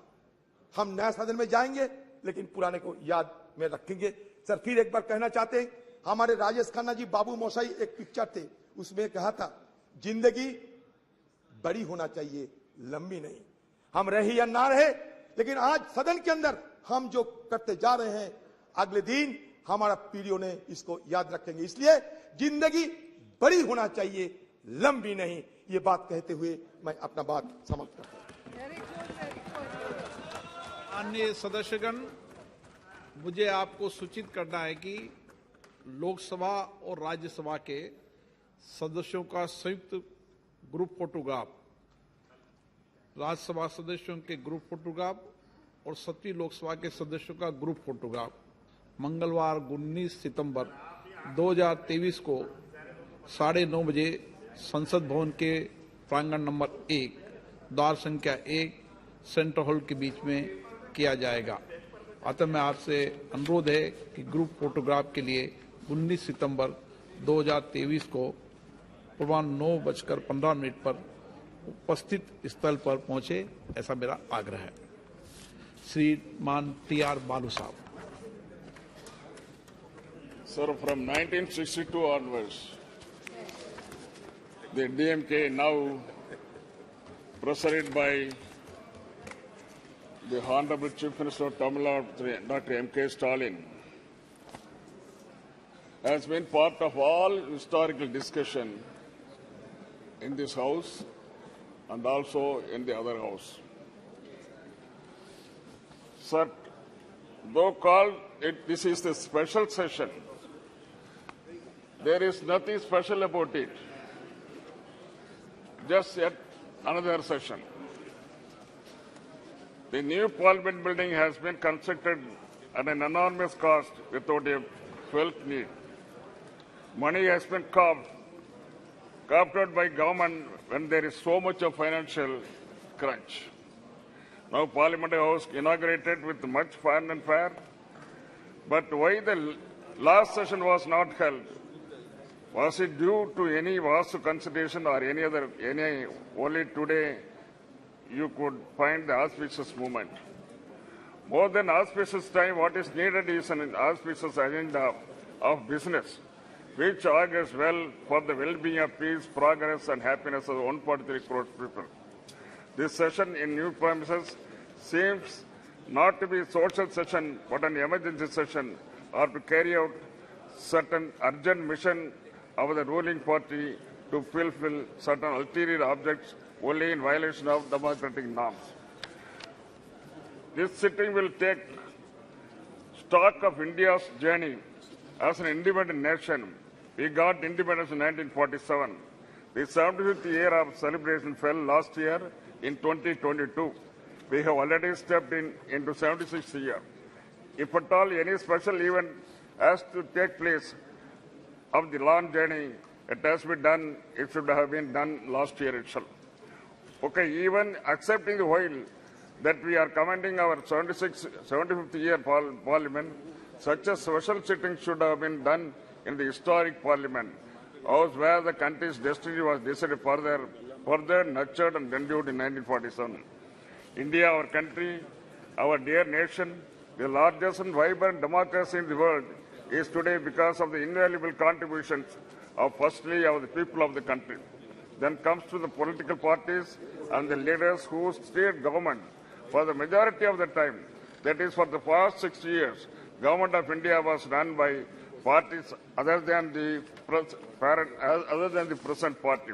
Speaker 5: हम नया सदन में जाएंगे, लेकिन पुराने को याद में रखेंगे। सर, फिर एक बार कहना चाहते हैं, हमारे राजेश खन्ना जी बाबू मोशाई एक पिक्चर थे, उसमें कहा था जिंदगी बड़ी होना चाहिए, लंबी नहीं। हम रहे या ना रहे, लेकिन आज सदन के अंदर हम जो करते जा रहे हैं, अगले दिन हमारा पीढ़ियों ने इसको याद रखेंगे। इसलिए जिंदगी बड़ी होना चाहिए, लंबी नहीं। ये बात कहते हुए मैं अपना बात समाप्त करता हूं।
Speaker 2: माननीय सदस्यगण, मुझे आपको सूचित करना है कि लोकसभा और राज्यसभा के सदस्यों का संयुक्त ग्रुप फोटोग्राफ, राज्यसभा सदस्यों के ग्रुप फोटोग्राफ और 7वीं लोकसभा के सदस्यों का ग्रुप फोटोग्राफ मंगलवार 19 सितंबर 2023 को 9:30 बजे संसद भवन के प्रांगण नंबर 1, द्वार संख्या 1, सेंट्रल हॉल के बीच में किया जाएगा। अतः मैं आपसे अनुरोध है कि ग्रुप फोटोग्राफ के लिए 19 सितंबर 2023 को पूर्वाह्न 9:15 पर उपस्थित स्थल पर पहुंचे, ऐसा मेरा आग्रह है। श्रीमान TR बालू साहब।
Speaker 6: Sir, from 1962 onwards, the DMK, now presided by the Honorable Chief Minister of Tamil Nadu, Dr. M.K. Stalin, has been part of all historical discussion in this House and also in the other House. Sir, though called this is the special session, there is nothing special about it. Just yet another session. The new Parliament building has been constructed at an enormous cost without a felt need. Money has been carved out by government when there is so much of financial crunch. Now Parliament House inaugurated with much fun and fair. But why the last session was not held? Was it due to any vast consideration or any only today you could find the auspicious moment? More than auspicious time, what is needed is an auspicious agenda of business, which augurs well for the well-being of peace, progress and happiness of 143 crore people. This session in new premises seems not to be a social session but an emergency session, or to carry out certain urgent mission of the ruling party to fulfill certain ulterior objects only in violation of democratic norms. This sitting will take stock of India's journey as an independent nation. We got independence in 1947. The 75th year of celebration fell last year in 2022. We have already stepped into 76th year. If at all any special event has to take place of the long journey, it has been done, it should have been done last year itself. Okay, even accepting the while that we are commending our 75th year Parliament, such a special sitting should have been done in the historic Parliament, house where the country's destiny was decided further nurtured and renewed in 1947. India, our country, our dear nation, the largest and vibrant democracy in the world, is today because of the invaluable contributions of firstly of the people of the country. Then comes to the political parties and the leaders who steered government for the majority of the time. That is, for the past 6 years, government of India was run by parties other than the present party.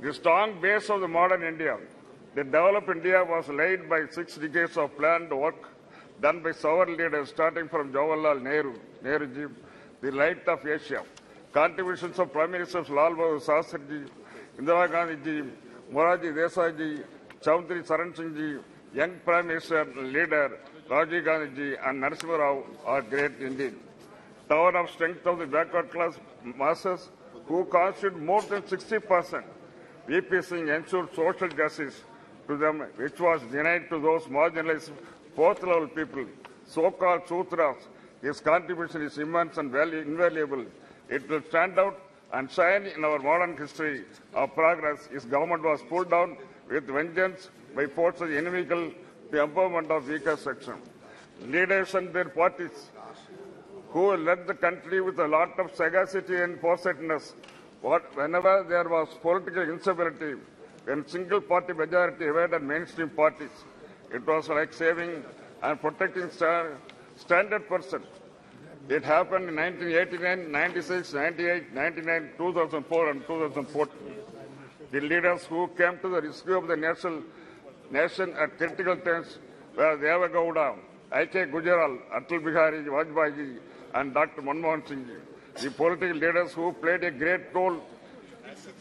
Speaker 6: The strong base of the modern India, the developed India, was laid by 6 decades of planned work done by sovereign leaders starting from Jawaharlal Nehruji, the light of Asia. Contributions of Prime Ministers Lal Bahadur Shastriji, Indira Gandhi ji, Morarji Desai ji, Chaudhary Charan Singh ji, young Prime Minister leader Rajiv Gandhi ji and Narasimha Rao are great indeed. Tower of strength of the backward class masses who constitute more than 60%. VP Singh ensured social justice to them, which was denied to those marginalized fourth-level people, so-called Sutras. His contribution is immense and invaluable. It will stand out and shine in our modern history of progress. His government was pulled down with vengeance by forces inimical to the empowerment of weaker section. Leaders and their parties who led the country with a lot of sagacity and foresightedness. Whenever there was political instability, when single-party majority evaded mainstream parties, it was like saving and protecting standard person. It happened in 1989, 96, 98, 99, 2004 and 2014. The leaders who came to the rescue of the nation at critical times were Deva Gowda, I.K. Gujaral, Atal Bihari Vajpayee and Dr. Manmohan Singh. The political leaders who played a great role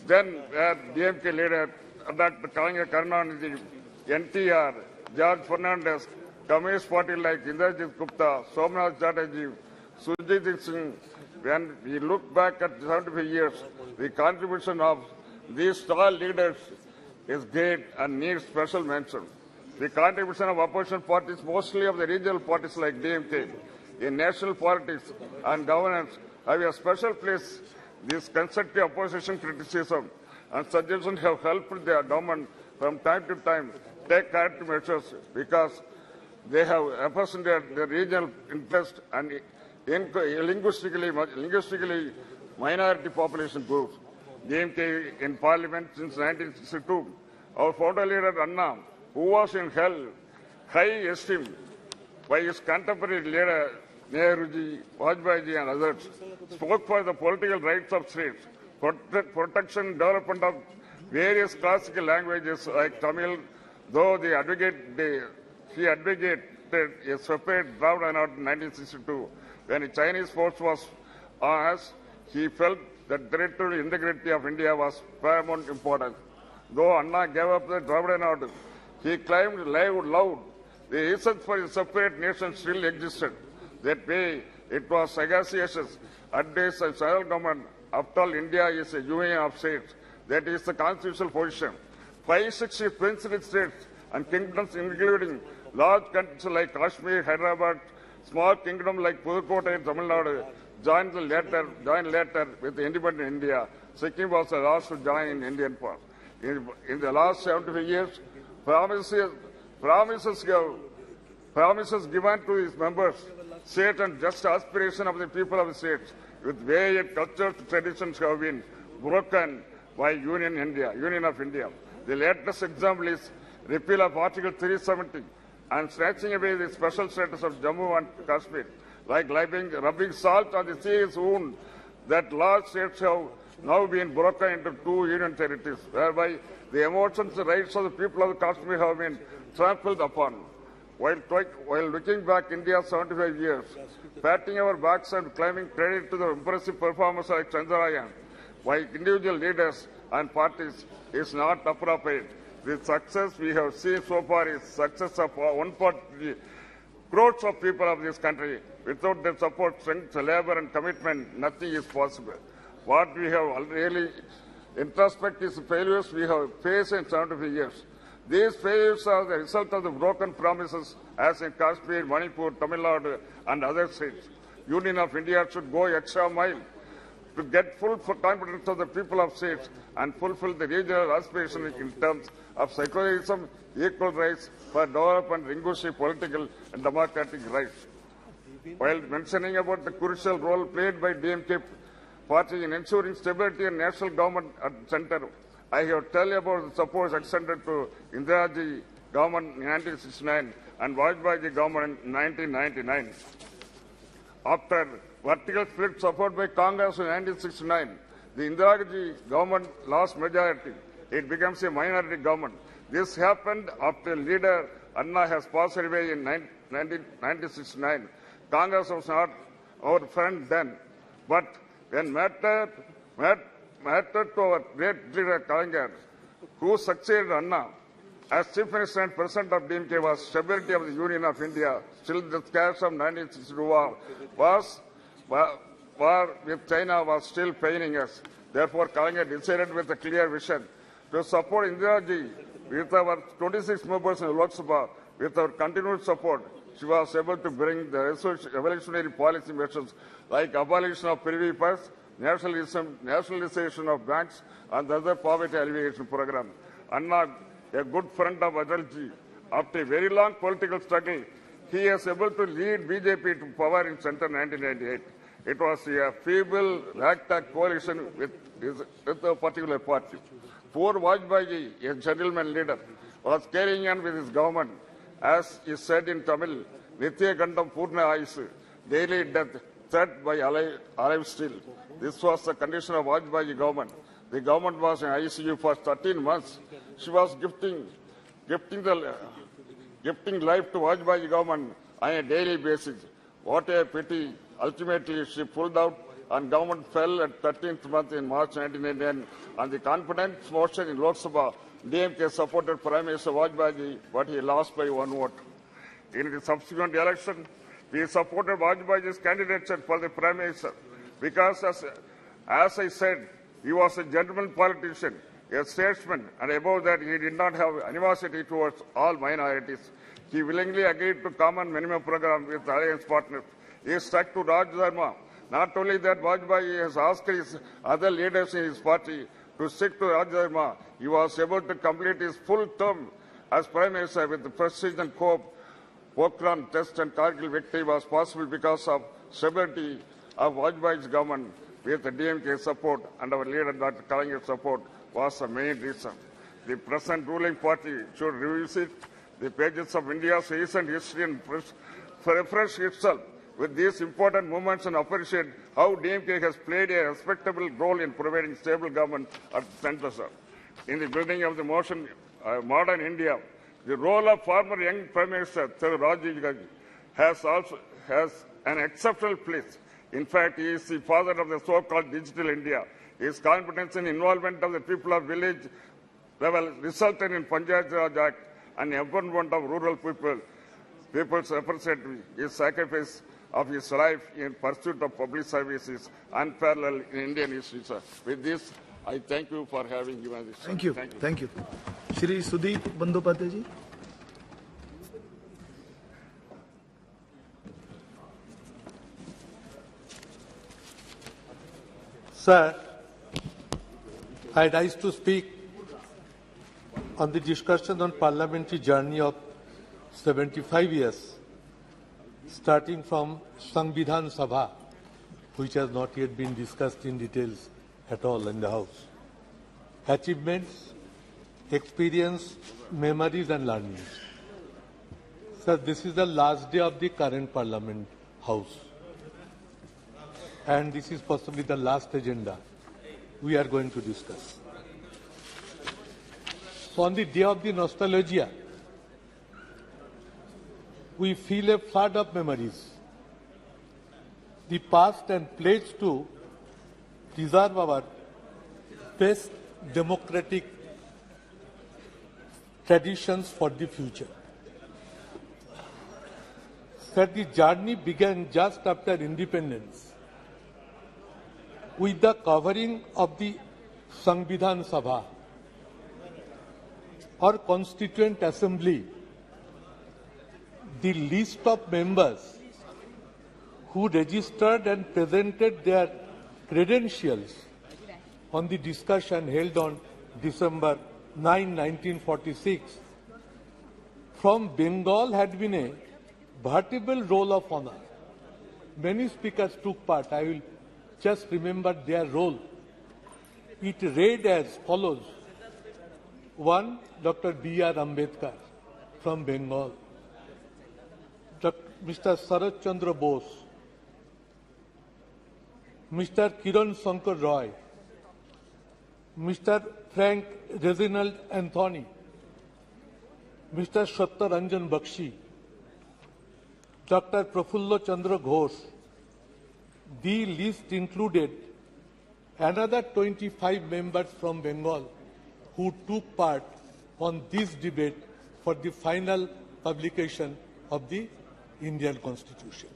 Speaker 6: then were DMK leader Dr. Karunanidhi, NTR, George Fernandez, Communist Party like Indrajit Gupta, Somnath Chatterjee, Sujit Singh. When we look back at 75 years, the contribution of these tall leaders is great and needs special mention. The contribution of opposition parties, mostly of the regional parties like DMK, in national politics and governance, have a special place. This constructive opposition criticism and suggestions have helped the government from time to time take corrective measures because they have represented the regional interest and linguistically minority population groups. DMK in Parliament since 1962 Our founder leader Anna, who was in high esteem by his contemporary leader Nehruji, Vajpayee and others, spoke for the political rights of states, protection and development of various classical languages like Tamil, though he advocated a separate Dravida Nadu in 1962. When the Chinese force was on us, he felt that territorial integrity of India was paramount importance. Though Anna gave up the Dravida Nadu, he claimed loud the essence for a separate nation still existed. That way, it was sagacious advice of central government. After all, India is a union of states. That is the constitutional position. 560 princely states and kingdoms, including large countries like Kashmir, Hyderabad, small kingdom like Pudukkottai and Tamil Nadu, joined later with the independent India. Sikkim was the last to join in Indian part. In the last 75 years, promises given to its members, state and just aspiration of the people of the states, with various cultures and traditions have been broken by Union of India. The latest example is repeal of Article 370 and snatching away the special status of Jammu and Kashmir, like rubbing salt on the serious wound that large states have now been broken into two union territories, whereby the emotions and rights of the people of Kashmir have been trampled upon. While looking back India 75 years, patting our backs and claiming credit to the impressive performance like Chandrayaan by individual leaders and parties is not appropriate. The success we have seen so far is success of 140 crores of people of this country. Without their support, strength, labor and commitment, nothing is possible. What we have really introspect is the failures we have faced in 75 years. These failures are the result of the broken promises as in Kashmir, Manipur, Tamil Nadu and other states. Union of India should go extra mile to get full confidence of the people of states and fulfill the regional aspirations in terms of secularism, equal rights for development, linguistic, political and democratic rights. While mentioning about the crucial role played by DMK party in ensuring stability and national government at the center, I have tell you about the support extended to Indiraji government in 1969 and Vajpayee government in 1999. After vertical split support by Congress in 1969, the Indiraji government lost majority. It becomes a minority government. This happened after leader Anna has passed away in 1969. Congress was not our friend then, but when mattered to our great leader Kalaignar, who succeeded Anna as Chief Minister and President of DMK, was stability of the Union of India. Still, the scars of 1962 war with China was still paining us. Therefore, Kalaignar decided with a clear vision to support Indiraji with our 26 members in Lok Sabha. With our continued support, she was able to bring the revolutionary policy measures like abolition of privy purse, nationalization of banks, and the other poverty alleviation program. Anna, a good friend of Atalji, after a very long political struggle, he is able to lead BJP to power in center 1998. It was a feeble, ragtag coalition with a particular party. Poor Vajpayee, a gentleman leader, was carrying on with his government. As is said in Tamil, Nitya Gandam Purna Aisu, daily death, threat by alive still. This was the condition of Vajpayee government. The government was in ICU for 13 months. She was gifting life to Vajpayee government on a daily basis. What a pity. Ultimately, she pulled out and government fell at 13th month in March 1999. On the confidence motion in Lok Sabha, DMK supported Prime Minister Vajpayee, but he lost by 1 vote. In the subsequent election, we supported Vajpayee's candidature for the Prime Minister because, as I said, he was a gentleman politician, a statesman, and above that, he did not have animosity towards all minorities. He willingly agreed to common minimum program with alliance partners. He stuck to Raj Dharma. Not only that, Vajpayee has asked his other leaders in his party to stick to Raj Dharma. He was able to complete his full term as Prime Minister with the prestige and hope. Pokhran test and Kargil victory was possible because of stability of Vajpayee's government with the DMK support and our leader Dr. Kalaignar support was the main reason. the present ruling party should revisit the pages of India's recent history and refresh itself with these important movements and appreciate how DMK has played a respectable role in providing stable government at the center, sir. In the building of the modern India, the role of former young Prime Minister Sir Rajiv Gandhi has an exceptional place. In fact, he is the father of the so-called digital India. His competence and involvement of the people of village level resulted in Panchayat Raj Act and empowerment of rural people's representative. His sacrifice of his life in pursuit of public service is unparalleled in Indian history, sir. With this, I thank you for having given this.
Speaker 7: Thank you. Thank you. Shri Sudeep Bandyopadhyay ji.
Speaker 8: Sir, I rise to speak on the discussion on parliamentary journey of 75 years, starting from Samvidhan Sabha, which has not yet been discussed in details at all in the House. Achievements, experience, memories and learnings. Sir, this is the last day of the current Parliament House. And this is possibly the last agenda we are going to discuss. So on the day of the nostalgia, we feel a flood of memories. The past and pledge to preserve our best democratic traditions for the future. Sir, the journey began just after independence with the covering of the Samvidhan Sabha, or Constituent Assembly, the list of members who registered and presented their credentials on the discussion held on December 9, 1946, from Bengal had been a veritable roll of honor. Many speakers took part. I will just remember their role. It read as follows. 1. Dr. B.R. Ambedkar from Bengal. Mr. Sarat Chandra Bose. Mr. Kiran Shankar Roy. Mr. Frank Reginald Anthony. Mr. Satyaranjan Bakshi. Dr. Prafullo Chandra Ghosh. The list included another 25 members from Bengal who took part on this debate for the final publication of the Indian Constitution.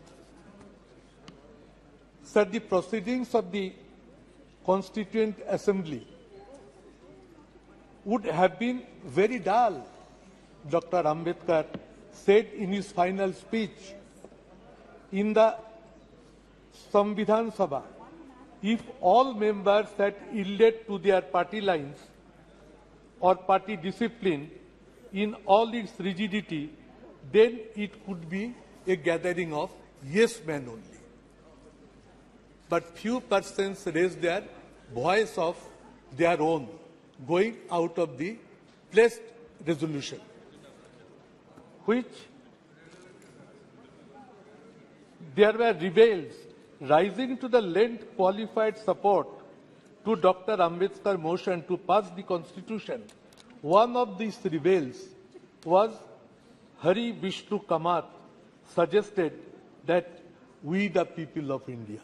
Speaker 8: Sir, the proceedings of the Constituent Assembly would have been very dull, Dr. Ambedkar said in his final speech. In the Samvidhan Sabha, if all members had yielded to their party lines or party discipline in all its rigidity, then it could be a gathering of yes men only. But few persons raised their voice of their own, going out of the placed resolution, which there were rebels rising to the lend qualified support to Dr. Ambedkar's motion to pass the Constitution. One of these rebels was Hari Vishnu Kamath, suggested that we the people of India.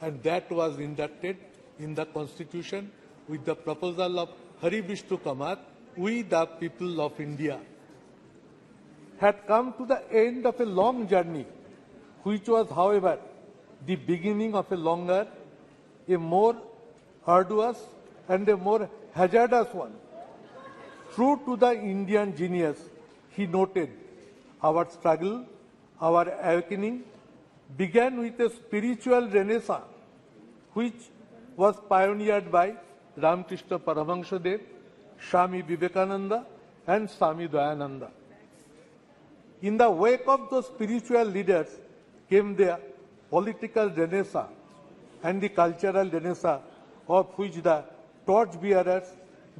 Speaker 8: And that was inducted in the Constitution with the proposal of Hari Vishnu Kamath, we the people of India, had come to the end of a long journey, which was, however, the beginning of a longer, a more arduous and a more hazardous one. True to the Indian genius, he noted, our struggle, our awakening began with a spiritual renaissance, which was pioneered by Ramakrishna Paramahansadev, Swami Vivekananda and Swami Dayananda. In the wake of those spiritual leaders came the political renaissance and the cultural renaissance, of which the torchbearers,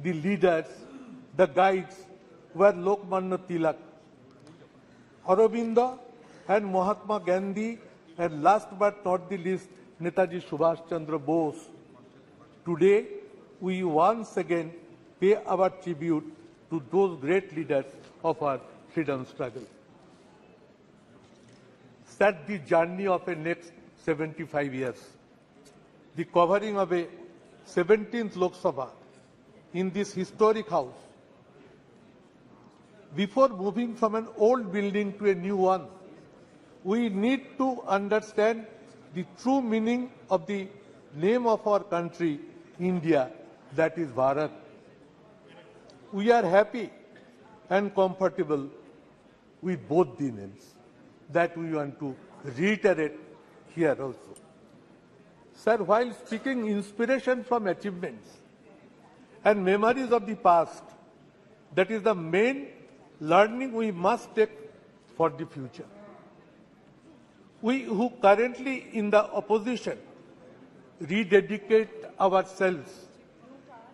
Speaker 8: the leaders, The guides were Lokmanya Tilak, Aurobindo and Mahatma Gandhi, and last but not the least, Netaji Subhash Chandra Bose. Today, we once again pay our tribute to those great leaders of our freedom struggle. Set the journey of a next 75 years. The covering of a 17th Lok Sabha in this historic house. Before moving from an old building to a new one, we need to understand the true meaning of the name of our country, India, that is Bharat. We are happy and comfortable with both the names. That we want to reiterate here also. Sir, while speaking inspiration from achievements and memories of the past, that is the main learning we must take for the future. We who currently in the opposition rededicate ourselves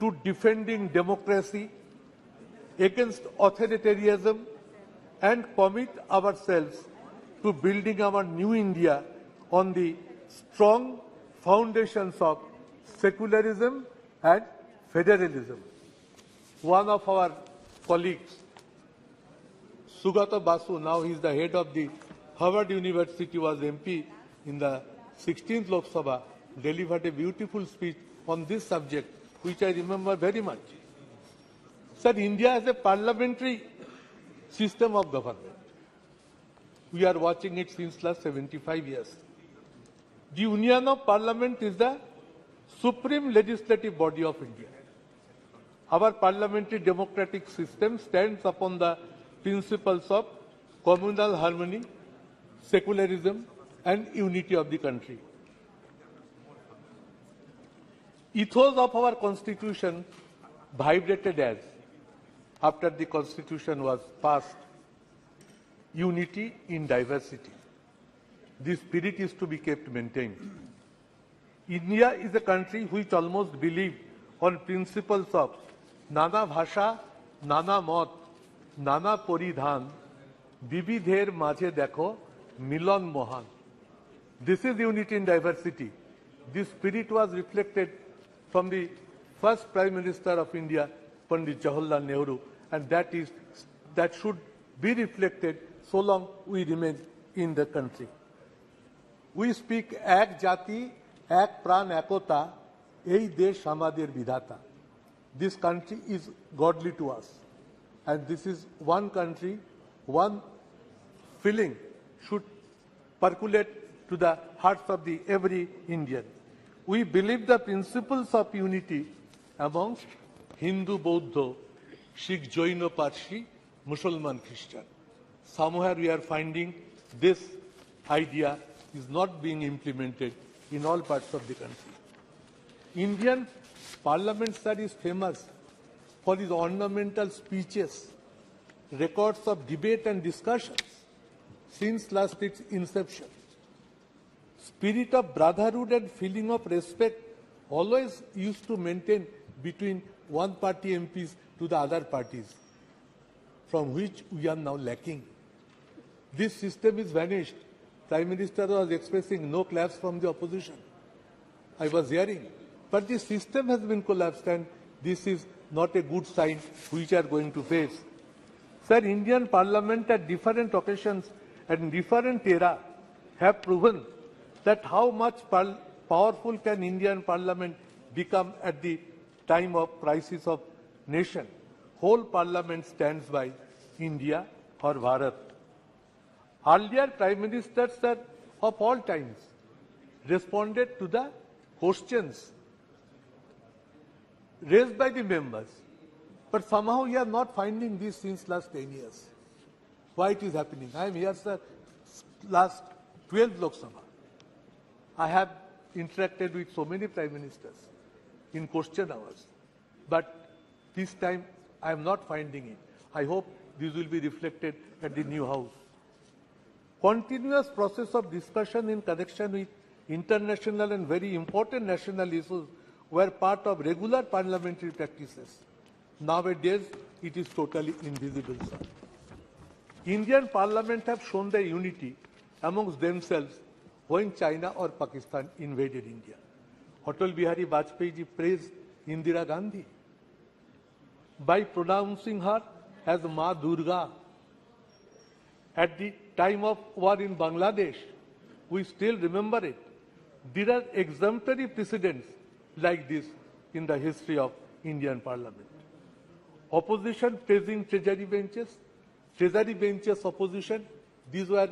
Speaker 8: to defending democracy against authoritarianism and commit ourselves to building our new India on the strong foundations of secularism and federalism. One of our colleagues, Sugata Basu, now he is the head of the Harvard University, was MP in the 16th Lok Sabha, delivered a beautiful speech on this subject, which I remember very much. Sir, India has a parliamentary system of government. We are watching it since last 75 years. The Union of Parliament is the supreme legislative body of India. Our parliamentary democratic system stands upon the principles of communal harmony, secularism, and unity of the country. Ethos of our constitution vibrated as, after the constitution was passed, unity in diversity. This spirit is to be kept maintained. India is a country which almost believes on principles of Nana Bhasha, Nana Mat, Nana Poridhan, Bibidher Majhe Dekho, Milan Mohan. This is unity in diversity. This spirit was reflected from the first Prime Minister of India, Pandit Jawaharlal Nehru, and that should be reflected so long we remain in the country. We speak Ek Jati, Ek Pran Ekota, Ei Desh Amader Vidhata. This country is godly to us. And this is one country, one feeling should percolate to the hearts of every Indian. We believe the principles of unity amongst Hindu, Bauddha, Sikh, Jaina, Parsi, Muslim, Christian. Somewhere we are finding this idea is not being implemented in all parts of the country. Indian Parliament, sir, is famous for its ornamental speeches, records of debate and discussions since last its inception. Spirit of brotherhood and feeling of respect always used to maintain between one party MPs to the other parties, from which we are now lacking. This system is vanished. Prime Minister was expressing no claps from the opposition. I was hearing. But the system has been collapsed, and this is not a good sign which we are going to face. Sir, Indian Parliament at different occasions and different era have proven that how much powerful can Indian Parliament become at the time of crisis of nation. Whole Parliament stands by India or Bharat. Earlier Prime Ministers, sir, of all times responded to the questions raised by the members. But somehow we are not finding this since last 10 years. Why it is happening? I am here, sir, last 12th Lok Sabha. I have interacted with so many Prime Ministers in question hours. But this time I am not finding it. I hope this will be reflected at the new House. Continuous process of discussion in connection with international and very important national issues were part of regular parliamentary practices. Nowadays, it is totally invisible, sir. Indian Parliament have shown their unity amongst themselves when China or Pakistan invaded India. Atal Bihari Vajpayee ji praised Indira Gandhi by pronouncing her as Ma Durga. At the time of war in Bangladesh, we still remember it. There are exemplary precedents like this in the history of Indian Parliament. Opposition praising treasury benches opposition, these were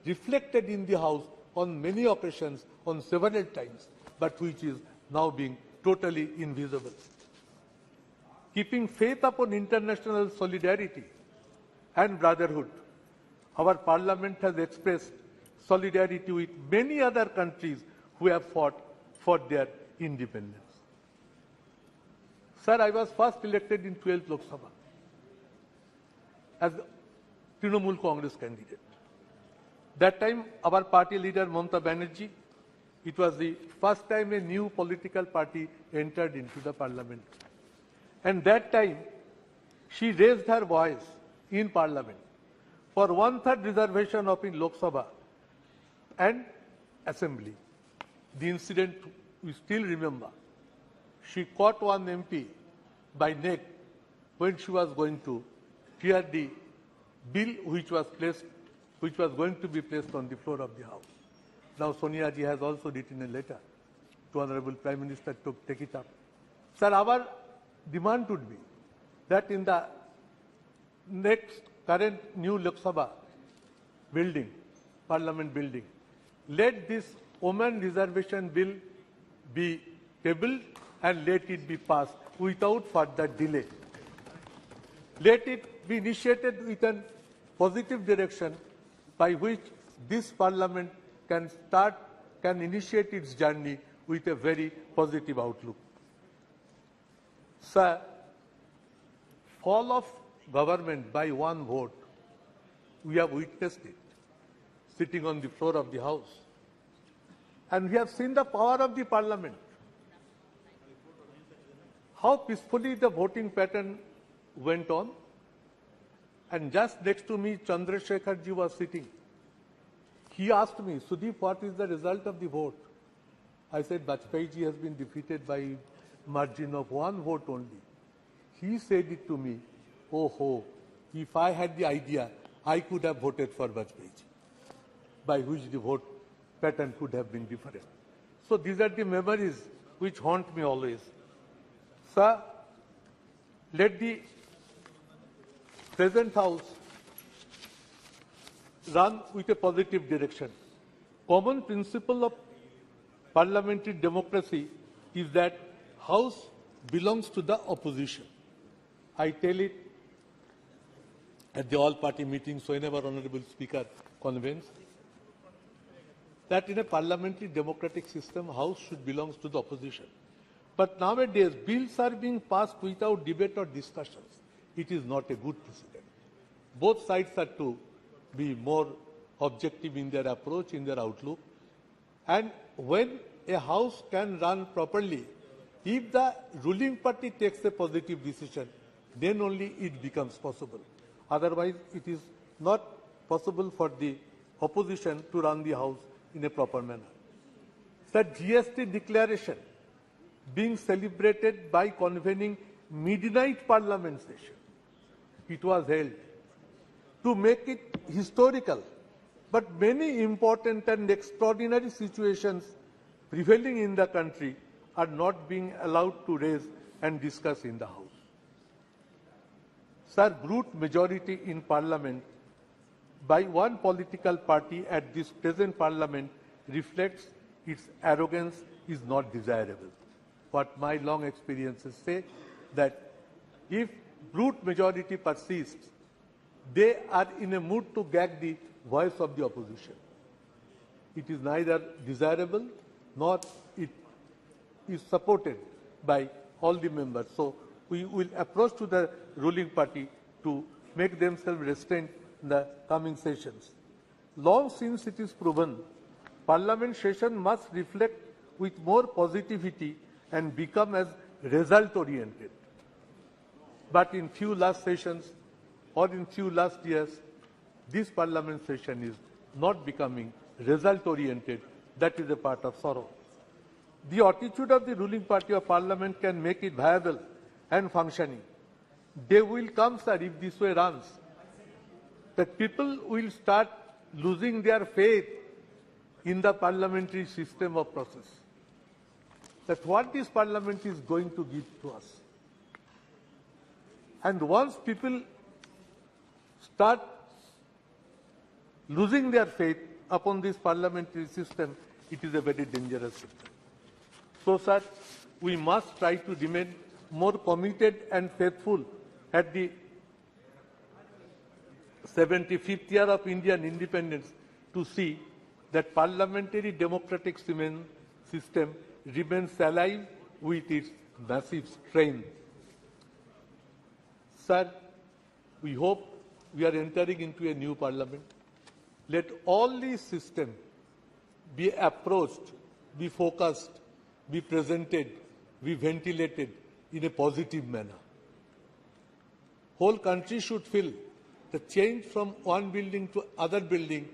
Speaker 8: reflected in the House on many occasions, on several times, but which is now being totally invisible. Keeping faith upon international solidarity and brotherhood, our Parliament has expressed solidarity with many other countries who have fought for their independence. Sir, I was first elected in 12th Lok Sabha as Trinamool Congress candidate. That time, our party leader, Mamata Banerjee, it was the first time a new political party entered into the parliament. And that time, she raised her voice in parliament for 1/3 reservation of in Lok Sabha and assembly. The incident we still remember. She caught one MP by neck when she was going to clear the bill which was going to be placed on the floor of the House. Now Sonia ji has also written a letter to Honorable Prime Minister to take it up. Sir, our demand would be that in the next current new Lok Sabha building, Parliament building, let this women reservation bill be tabled and let it be passed without further delay. Let it be initiated with a positive direction by which this Parliament can initiate its journey with a very positive outlook. Sir, fall of government by one vote, we have witnessed it, sitting on the floor of the House. And we have seen the power of the Parliament. How peacefully the voting pattern went on. And just next to me, Chandrasekhar ji was sitting. He asked me, Sudeep, what is the result of the vote? I said, Vajpayee ji has been defeated by margin of one vote only. He said it to me, oh, if I had the idea, I could have voted for Vajpayee ji, by which the vote pattern could have been different. So these are the memories which haunt me always. Sir, let the present House run with a positive direction. Common principle of parliamentary democracy is that House belongs to the opposition. I tell it at the all-party meetings whenever Honorable Speaker convenes, that in a parliamentary democratic system, House should belong to the opposition. But nowadays, bills are being passed without debate or discussions. It is not a good precedent. Both sides are to be more objective in their approach, in their outlook. And when a House can run properly, if the ruling party takes a positive decision, then only it becomes possible. Otherwise, it is not possible for the opposition to run the House in a proper manner. Sir, GST declaration being celebrated by convening midnight parliament session. It was held to make it historical, but many important and extraordinary situations prevailing in the country are not being allowed to raise and discuss in the House. Sir, brute majority in Parliament by one political party at this present Parliament reflects its arrogance is not desirable. What my long experiences say, that if brute majority persists, they are in a mood to gag the voice of the opposition. It is neither desirable nor it is supported by all the members. So we will approach to the ruling party to make themselves restrained in the coming sessions. Long since it is proven, Parliament session must reflect with more positivity and become as result-oriented. But in few last sessions or in few last years, this parliament session is not becoming result-oriented. That is a part of sorrow. The attitude of the ruling party of parliament can make it viable and functioning. They will come, sir, if this way runs. That people will start losing their faith in the parliamentary system of process. That what this parliament is going to give to us. And once people start losing their faith upon this parliamentary system, it is a very dangerous system. So, sir, we must try to remain more committed and faithful at the 75th year of Indian independence to see that parliamentary democratic system remains alive with its massive strength. Sir, we hope we are entering into a new parliament. Let all these systems be approached, be focused, be presented, be ventilated in a positive manner. Whole country should feel the change from one building to other building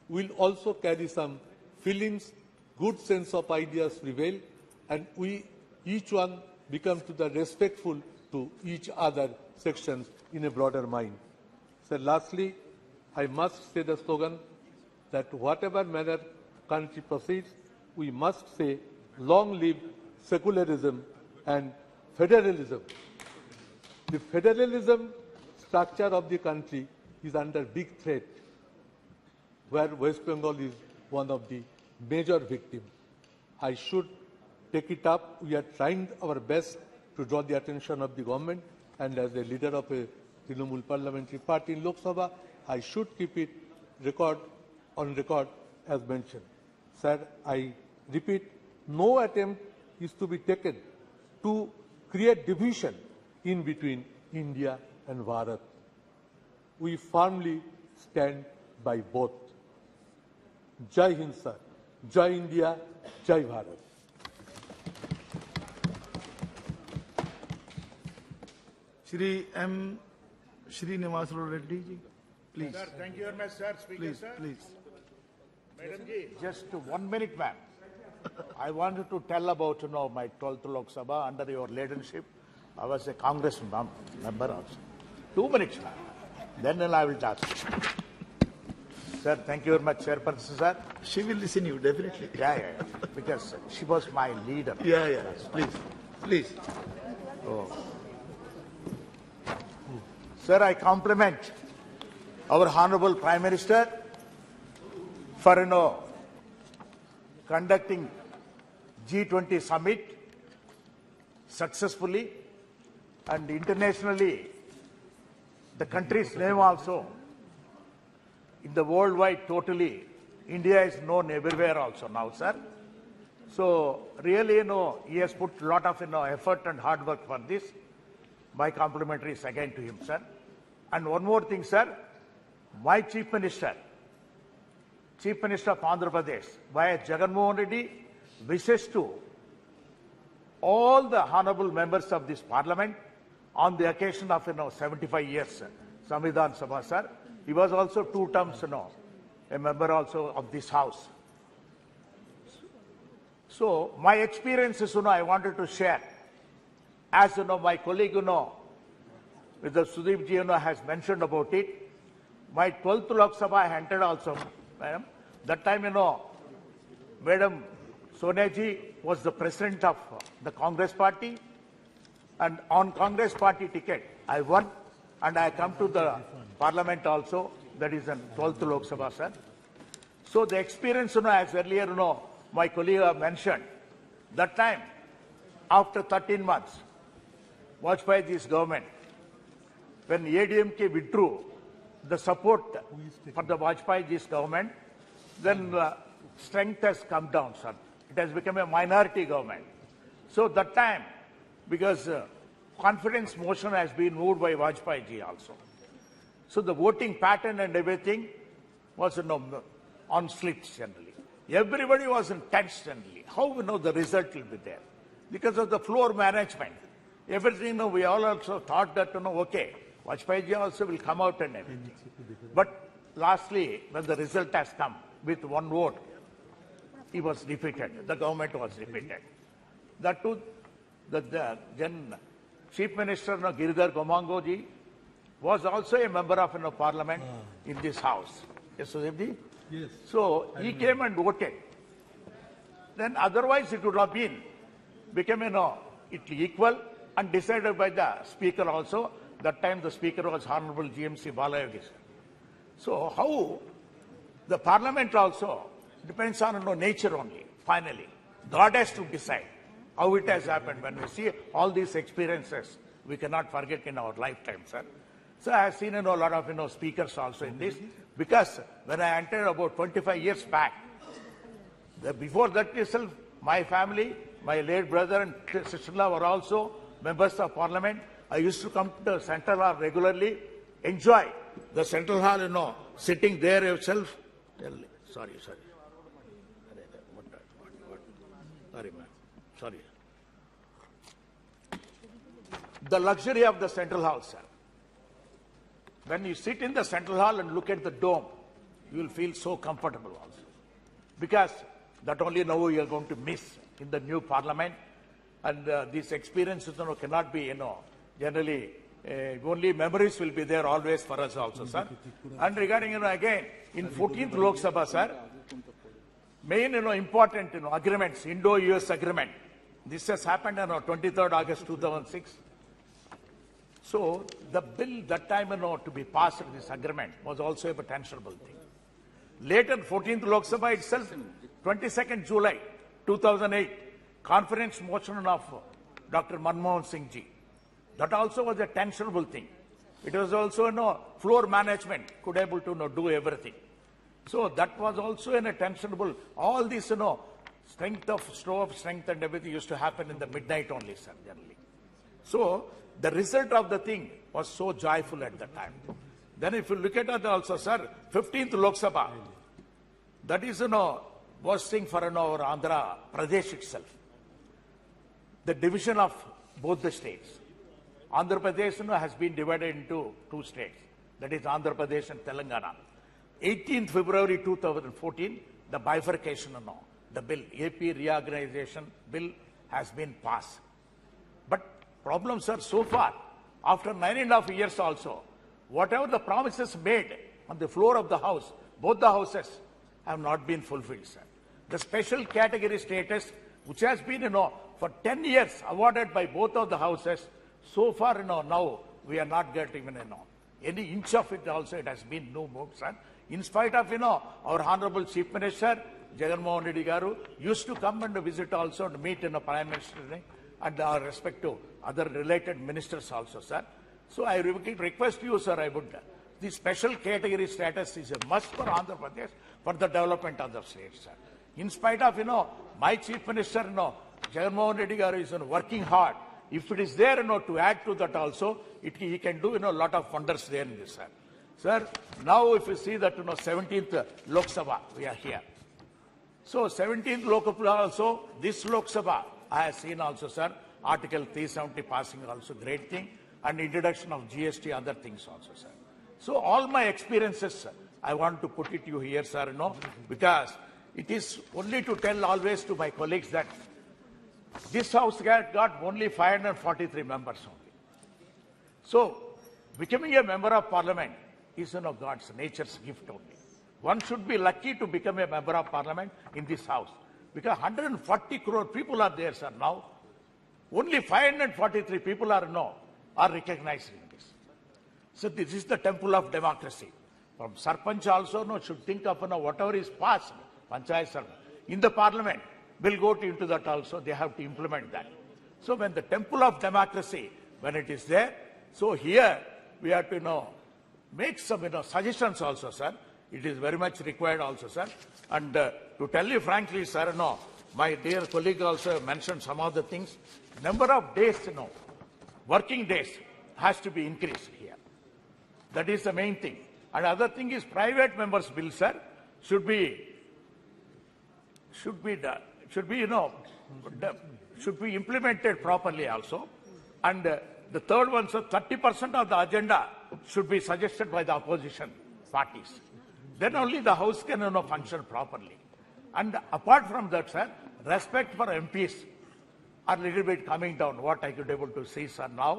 Speaker 8: will also carry some feelings, good sense of ideas prevail, and we each one become to the respectful to each other sections in a broader mind. So lastly, I must say the slogan that whatever manner country proceeds, we must say, long live secularism and federalism. The federalism structure of the country is under big threat, where West Bengal is one of the major victims. I should take it up. We are trying our best to draw the attention of the government, and as a leader of a Trinamool parliamentary party in Lok Sabha, I should keep it on record as mentioned. Sir, I repeat, no attempt is to be taken to create division in between India and Bharat. We firmly stand by both. Jai Hind, sir. Jai India, Jai Bharat.
Speaker 7: Shri M. Srinivas Reddy ji, please.
Speaker 9: Sir, thank you very much, sir. Speaker,
Speaker 7: Please,
Speaker 9: sir.
Speaker 7: please.
Speaker 9: Madam ji, just 1 minute, ma'am. I wanted to tell about, my 12th Lok Sabha under your leadership. I was a Congress member also. 2 minutes, ma'am. Then I will talk. Sir, thank you very much, Chairperson, sir.
Speaker 7: She will listen you, definitely.
Speaker 9: Yeah. Because she was my leader.
Speaker 7: Yeah. Please, please.
Speaker 9: Sir, I compliment our Honorable Prime Minister for, conducting G20 summit successfully, and internationally the country's name also in the worldwide totally. India is known everywhere also now, sir. So really, he has put a lot of effort and hard work for this. My complimentaries again to him, sir. And one more thing, sir. My Chief Minister of Andhra Pradesh, Y.S. Jagannath Reddy, wishes to all the honorable members of this parliament on the occasion of 75 years Samvidhan Sabha, sir. He was also 2 terms, a member also of this house. So my experiences, I wanted to share. As my colleague, with the Sudeep ji, has mentioned about it. My 12th Lok Sabha I entered also, madam. That time, Madam Sonia ji was the president of the Congress party, and on Congress party ticket, I won, and I come to the parliament also. That is in 12th Lok Sabha, sir. So the experience, as earlier, my colleague mentioned, that time, after 13 months, Vajpayee ji's government, when ADMK withdrew the support for the Vajpayee ji's government, then strength has come down, sir. It has become a minority government. So that time, because confidence motion has been moved by Vajpayee ji also. So the voting pattern and everything was on slips generally. Everybody was in tense generally. How we know the result will be there? Because of the floor management. everything, we all also thought that, okay, Vajpayee also will come out and everything. But lastly, when the result has come with one vote, he was defeated. The government was defeated. That too, the then Chief Minister Giridhar Gomangoji was also a member of Parliament in this house. Yes, Sudhirji?
Speaker 8: Yes.
Speaker 9: So he came and voted. Then otherwise it would have become equal and decided by the Speaker also. That time the Speaker was Honorable GMC Balayogi. So how the Parliament also depends on nature only, finally. God has to decide how it has happened. When we see all these experiences, we cannot forget in our lifetime, sir. So I have seen a lot of speakers also in this, because when I entered about 25 years back, before that itself, my family, my late brother and sister-in-law were also members of Parliament. I used to come to the Central Hall regularly, enjoy the Central Hall, sitting there yourself. Sorry. Sorry, ma'am. Sorry. The luxury of the Central Hall, sir. When you sit in the Central Hall and look at the dome, you will feel so comfortable also. Because that only now you are going to miss in the new Parliament. And these experiences cannot be, generally, only memories will be there always for us also, sir. And regarding, again, in 14th Lok Sabha, sir, main, important, agreements, Indo-US agreement. This has happened on 23rd August 2006. So the bill that time, to be passed, this agreement, was also a potential thing. Later, 14th Lok Sabha itself, 22nd July 2008, conference motion of Dr. Manmohan Singh ji. That also was a tensionable thing. It was also, floor management could able to do everything. So that was also a tensionable. All this, strength of strength and everything used to happen in the midnight only, sir, generally. So the result of the thing was so joyful at the time. Then if you look at it also, sir, 15th Lok Sabha, that is, was thing for our Andhra Pradesh itself. The division of both the states. Andhra Pradesh has been divided into two states. That is Andhra Pradesh and Telangana. 18th February 2014, the bifurcation, the bill, AP reorganization bill has been passed. But problems are so far, after 9.5 years also, whatever the promises made on the floor of the House, both the houses have not been fulfilled, sir. The special category status, which has been, for 10 years awarded by both of the houses, so far, now we are not getting even, any inch of it also, it has been no move, sir. In spite of, our Honorable Chief Minister, Jagan Mohan Reddy Garu, used to come and visit also to meet Prime Minister and our respect to other related ministers also, sir. So I request you, sir, the special category status is a must for Andhra Pradesh for the development of the state, sir. In spite of, my Chief Minister, Jagan Mohan Reddy Garu is working hard. If it is there, to add to that also, he can do, a lot of wonders there in this, sir. Sir, now if you see that, 17th Lok Sabha, we are here. So 17th Lok Sabha also, this Lok Sabha, I have seen also, sir, Article 370 passing also, great thing, and introduction of GST, other things also, sir. So all my experiences, sir, I want to put it to you here, sir, because it is only to tell always to my colleagues that this house got only 543 members only. So becoming a member of Parliament is, God's nature's gift only. One should be lucky to become a member of Parliament in this house, because 140 crore people are there, sir, now. Only 543 people are recognized in this. So this is the temple of democracy. From Sarpanch also, should think of, whatever is passed, Panchayat Sarpanch, in the Parliament, will go into that also. They have to implement that. So when the temple of democracy, when it is there, so here we have to, make some, suggestions also, sir. It is very much required also, sir. And to tell you frankly, sir, my dear colleague also mentioned some of the things. Number of days, working days has to be increased here. That is the main thing. And other thing is private members' bill, sir, should be implemented properly also. And the third one, so 30% of the agenda should be suggested by the opposition parties. Then only the House can function properly. And apart from that, sir, respect for MPs are a little bit coming down, what I could able to see, sir, now.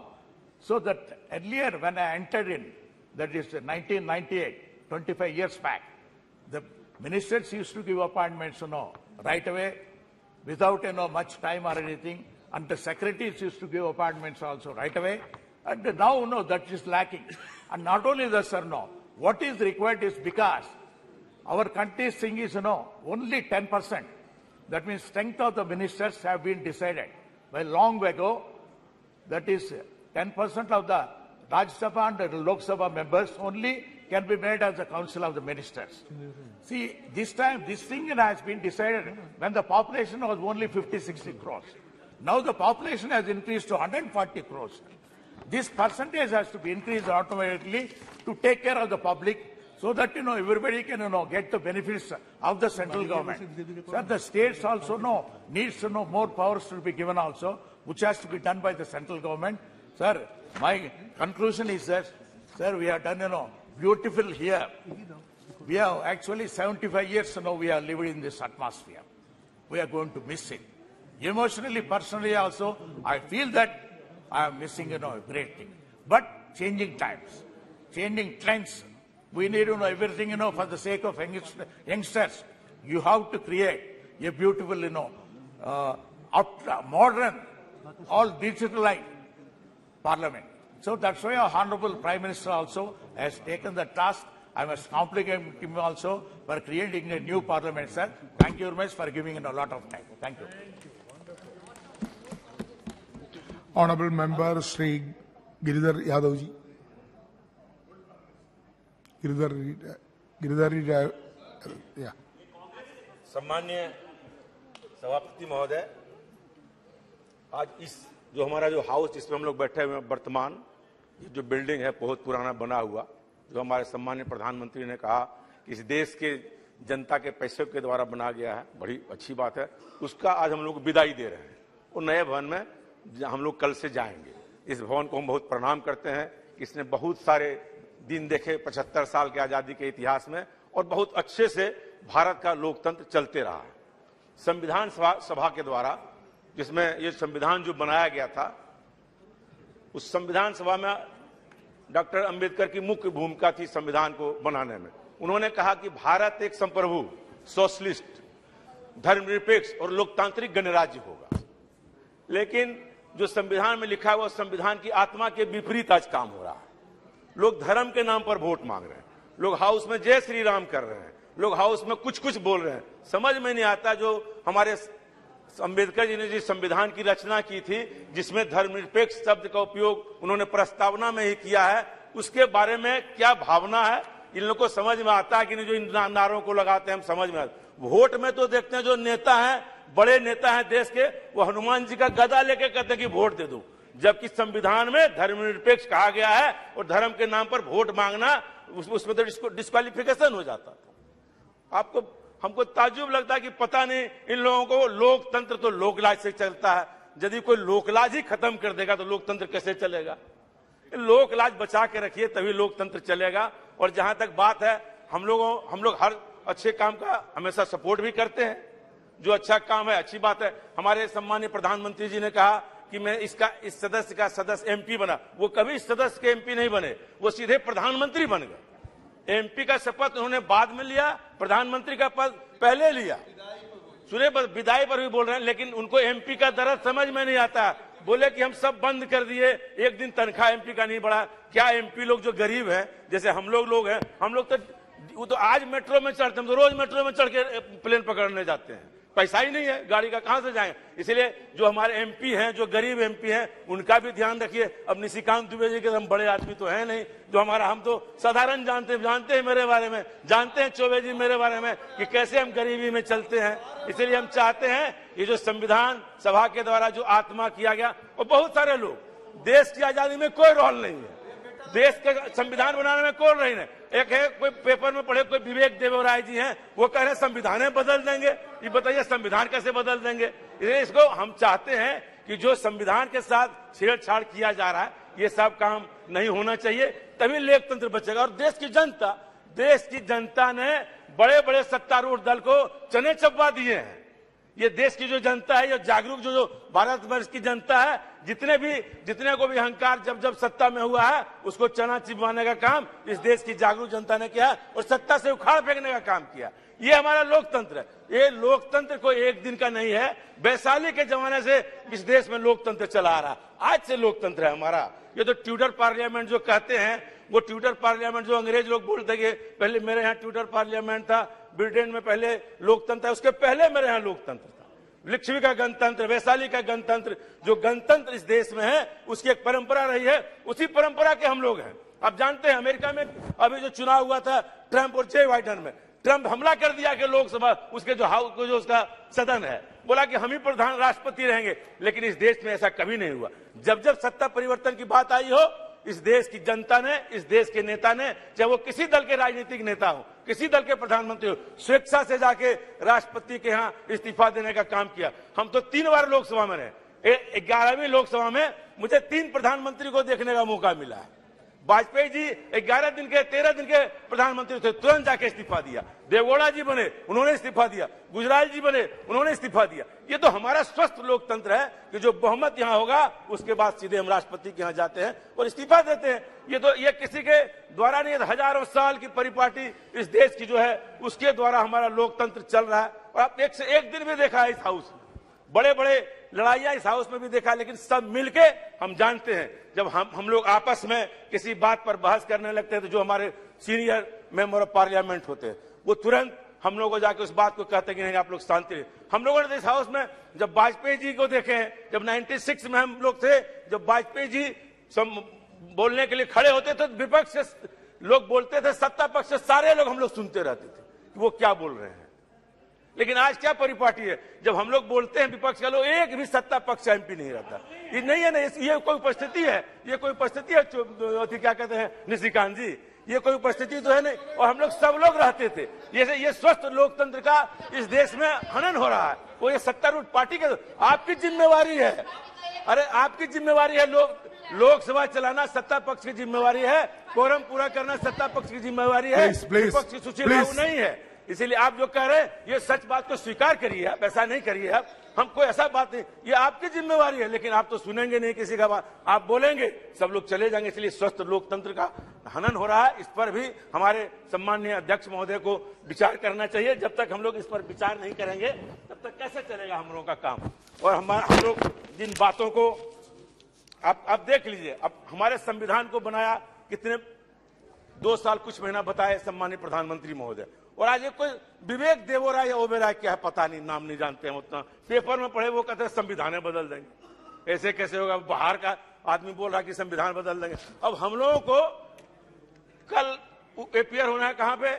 Speaker 9: So that earlier when I entered in, that is 1998, 25 years back, the ministers used to give appointments, right away, without, much time or anything. And the secretaries used to give appointments also right away. And now, that is lacking. And not only that, sir, what is required is because our country's thing is, only 10%. That means strength of the ministers have been decided by long ago. That is 10% of the Rajya Sabha and the Lok Sabha members only can be made as the Council of the Ministers. See, this time, this thing has been decided when the population was only 50-60 crores. Now the population has increased to 140 crores. This percentage has to be increased automatically to take care of the public so that, everybody can, get the benefits of the central government. Sir, the states also needs to more powers to be given also, which has to be done by the central government. Sir, my conclusion is that, sir, we have done, beautiful here. We have actually 75 years, we are living in this atmosphere. We are going to miss it. Emotionally, personally also, I feel that I am missing, a great thing. But changing times, changing trends, we need to know everything, for the sake of youngsters. You have to create a beautiful, modern, all digitalized parliament. So that's why our Honorable Prime Minister also has taken the task. I must compliment him also for creating a new parliament, sir. Thank you very much for giving a lot of time. Thank you.
Speaker 10: Honorable Member Shri Giridhar Yadav ji. Giridhar, yeah.
Speaker 11: सम्मान्य सभापति महोदय, आज इस जो हमारा जो house जिसमें हम लोग बैठे हुए हैं वर्तमान, ये जो बिल्डिंग है बहुत पुराना बना हुआ, जो हमारे सम्मान्य प्रधानमंत्री ने कहा कि इस देश के जनता के पैसे के द्वारा बना गया है, बड़ी अच्छी बात है। उसका आज हम लोग विदाई दे रहे हैं। वो नए भवन में हम लोग कल से जाएंगे। इस भवन को हम बहुत प्रणाम करते हैं। इसने बहुत सारे दिन देखे 75 साल के आजादी के इतिहास में और बहुत अच्छे से भारत का लोकतंत्र चलते रहा है। संविधान सभा के द्वारा जिसमें ये संविधान जो बनाया गया था, उस संविधान सभा में डॉक्टर अंबेडकर की मुख्य भूमिका थी संविधान को बनाने में। उन्होंने कहा कि भारत एक संप्रभु, सोशलिस्ट, धर्मनिरपेक्ष और लोकतांत्रिक गणराज्य होगा। लेकिन जो संविधान में लिखा है वो संविधान की आत्मा के विपरीत आज काम हो रहा है। लोग धर्म के नाम पर वोट मांग रहे हैं, लोग हाउस में जय श्री राम कर रहे हैं, लोग हाउस में कुछ कुछ बोल रहे हैं। समझ में नहीं आता जो हमारे अंबेडकर जी ने जिस संविधान की रचना की थी, जिसमें धर्मनिरपेक्ष शब्द का उपयोग उन्होंने प्रस्तावना में ही किया है, उसके बारे में क्या भावना है इन लोगों को समझ में आता है कि नहीं? जो इन नारों को लगाते हैं हम समझ में आता। वोट में तो देखते हैं जो नेता हैं, बड़े नेता हैं देश के, वो हनुमान जी का गदा लेके कहते हैं कि वोट दे दो, जबकि संविधान में धर्मनिरपेक्ष कहा गया है और धर्म के नाम पर वोट मांगना उसमें तो डिस्क्वालिफिकेशन हो जाता था। आपको हमको ताज्जुब लगता है कि पता नहीं इन लोगों को लोकतंत्र तो लोकलाज से चलता है। यदि कोई लोकलाज ही खत्म कर देगा तो लोकतंत्र कैसे चलेगा? लोकलाज बचा के रखिए तभी लोकतंत्र चलेगा। और जहां तक बात है, हम लोग हर अच्छे काम का हमेशा सपोर्ट भी करते हैं। जो अच्छा काम है अच्छी बात है। हमारे सम्मानीय प्रधानमंत्री जी ने कहा कि मैं इस सदस्य का सदस्य एमपी बना। वो कभी इस सदस्य के एमपी नहीं बने, वो सीधे प्रधानमंत्री बन गए। एमपी का शपथ उन्होंने बाद में लिया, प्रधानमंत्री का पद पहले लिया। सुने विदाई पर भी बोल रहे हैं, लेकिन उनको एमपी का दर्द समझ में नहीं आता। बोले कि हम सब बंद कर दिए, एक दिन तनख्वाह एमपी का नहीं बढ़ा। क्या एमपी लोग जो गरीब हैं, जैसे हम लोग हैं, हम लोग तो वो तो आज मेट्रो में चढ़ते, हम तो रोज मेट्रो में चढ़ के प्लेन पकड़ने जाते हैं। पैसा ही नहीं है, गाड़ी का कहां से जाएं? इसलिए जो हमारे एमपी हैं, जो गरीब एमपी हैं, उनका भी ध्यान रखिए। अब निशिकांत दुबे जी के हम बड़े आदमी तो हैं नहीं, जो हम तो साधारण जानते हैं मेरे बारे में, जानते हैं चौबे जी मेरे बारे में कि कैसे हम गरीबी में चलते हैं। इसलिए हम चाहते हैं ये जो संविधान सभा के द्वारा जो आत्मा किया गया, और बहुत सारे लोग, देश की आजादी में कोई रोल नहीं है, देश के संविधान बनाने में कोई नहीं है। एक है कोई पेपर में पढ़े, कोई विवेक देवराय जी हैं, वो कह रहे हैं संविधान बदल देंगे। ये बताइए संविधान कैसे बदल देंगे? इसको हम चाहते हैं कि जो संविधान के साथ छेड़छाड़ किया जा रहा है, ये सब काम नहीं होना चाहिए, तभी लोकतंत्र बचेगा। और देश की जनता ने बड़े बड़े सत्तारूढ़ दल को चने चबवा दिए हैं। ये देश की जो जनता है, ये जागरूक जो भारतवर्ष की जनता है, जितने को भी अहंकार जब सत्ता में हुआ है, उसको चना चिबवाने का काम इस देश की जागरूक जनता ने किया और सत्ता से उखाड़ फेंकने का काम किया। ये हमारा लोकतंत्र है। ये लोकतंत्र कोई एक दिन का नहीं है, वैशाली के जमाने से इस देश में लोकतंत्र चला आ रहा, आज से लोकतंत्र है हमारा। ये तो ट्यूटर पार्लियामेंट जो कहते हैं, वो ट्यूटर पार्लियामेंट जो अंग्रेज लोग बोलते हैं, पहले मेरे यहाँ ट्यूटर पार्लियामेंट था, ब्रिटेन में पहले लोकतंत्र था, उसके पहले मेरे यहाँ लोकतंत्र था। लिच्छवी का गणतंत्र, वैशाली का गणतंत्र, जो गणतंत्र इस देश में है उसकी एक परंपरा रही है, उसी परंपरा के हम लोग हैं। आप जानते हैं अमेरिका में अभी जो चुनाव हुआ था ट्रंप और जे बाइडेन में, ट्रंप हमला कर दिया कि लोकसभा उसके जो हाउस जो उसका सदन है, बोला कि हम ही प्रधान राष्ट्रपति रहेंगे। लेकिन इस देश में ऐसा कभी नहीं हुआ। जब सत्ता परिवर्तन की बात आई हो, इस देश की जनता ने, इस देश के नेता ने, चाहे वो किसी दल के राजनीतिक नेता हो, किसी दल के प्रधानमंत्री हो, स्वेच्छा से जाके राष्ट्रपति के यहाँ इस्तीफा देने का काम किया। हम तो 3 बार लोकसभा में रहे, 11वीं लोकसभा में मुझे 3 प्रधानमंत्री को देखने का मौका मिला है। वाजपेयी जी 13 दिन के प्रधानमंत्री थे, तुरंत जाके इस्तीफा दिया। देवगौड़ा जी बने, उन्होंने इस्तीफा दिया। गुजराल जी बने, उन्होंने इस्तीफा दिया। ये तो हमारा स्वस्थ लोकतंत्र है कि जो बहुमत यहाँ होगा उसके बाद सीधे हम राष्ट्रपति के यहाँ जाते हैं और इस्तीफा देते हैं। ये किसी के द्वारा नहीं, हजारों साल की परिपाटी इस देश की जो है उसके द्वारा हमारा लोकतंत्र चल रहा है। और आप एक से एक दिन भी देखा है इस हाउस में, बड़े बड़े लड़ाइयां इस हाउस में भी देखा, लेकिन सब मिलके हम जानते हैं जब हम लोग आपस में किसी बात पर बहस करने लगते हैं तो जो हमारे सीनियर मेंबर ऑफ पार्लियामेंट होते हैं वो तुरंत हम लोगों को जाके उस बात को कहते हैं कि नहीं आप लोग शांति रहे। हम लोगों ने इस हाउस में जब वाजपेयी जी को देखे हैं, जब 96 में हम लोग थे, जब वाजपेयी जी बोलने के लिए खड़े होते थे, विपक्ष से लोग बोलते थे, सत्ता पक्ष से सारे लोग हम लोग सुनते रहते थे कि वो क्या बोल रहे हैं। लेकिन आज क्या परिपाटी है, जब हम लोग बोलते हैं विपक्ष का लोग, एक भी सत्ता पक्ष एमपी नहीं रहता। ये नहीं है ना, ये कोई उपस्थिति है, ये कोई उपस्थिति है, क्या कहते हैं निशिकांत जी, ये कोई उपस्थिति तो है नहीं। और हम लोग सब लोग रहते थे। ये स्वस्थ लोकतंत्र का इस देश में हनन हो रहा है। वो ये सत्तारूढ़ पार्टी के आपकी जिम्मेवारी है, अरे आपकी जिम्मेवारी है, लोकसभा चलाना सत्ता पक्ष की जिम्मेवारी है, कोरम पूरा करना सत्ता पक्ष की जिम्मेवारी है, विपक्ष की सूची लागू नहीं है। इसीलिए आप जो कह रहे हैं ये सच बात को स्वीकार करिए, आप ऐसा नहीं करिए। आप हम कोई ऐसा बात नहीं, ये आपकी जिम्मेवारी है, लेकिन आप तो सुनेंगे नहीं किसी का बात, आप बोलेंगे सब लोग चले जाएंगे। इसलिए स्वस्थ लोकतंत्र का हनन हो रहा है, इस पर भी हमारे सम्माननीय अध्यक्ष महोदय को विचार करना चाहिए। जब तक हम लोग इस पर विचार नहीं करेंगे तब तक कैसे चलेगा हम लोगों का काम। और हम लोग जिन बातों को आप देख लीजिए, अब हमारे संविधान को बनाया कितने 2 साल कुछ महीना बताए सम्मानीय प्रधानमंत्री महोदय, और आज ये कोई विवेक देवोराय या ओबेराय क्या है पता नहीं, नाम नहीं जानते हैं उतना, पेपर में पढ़े वो कहते हैं संविधान बदल देंगे। ऐसे कैसे होगा, बाहर का आदमी बोल रहा है कि संविधान बदल देंगे। अब हम लोगों को कल अपियर होना है कहाँ पे,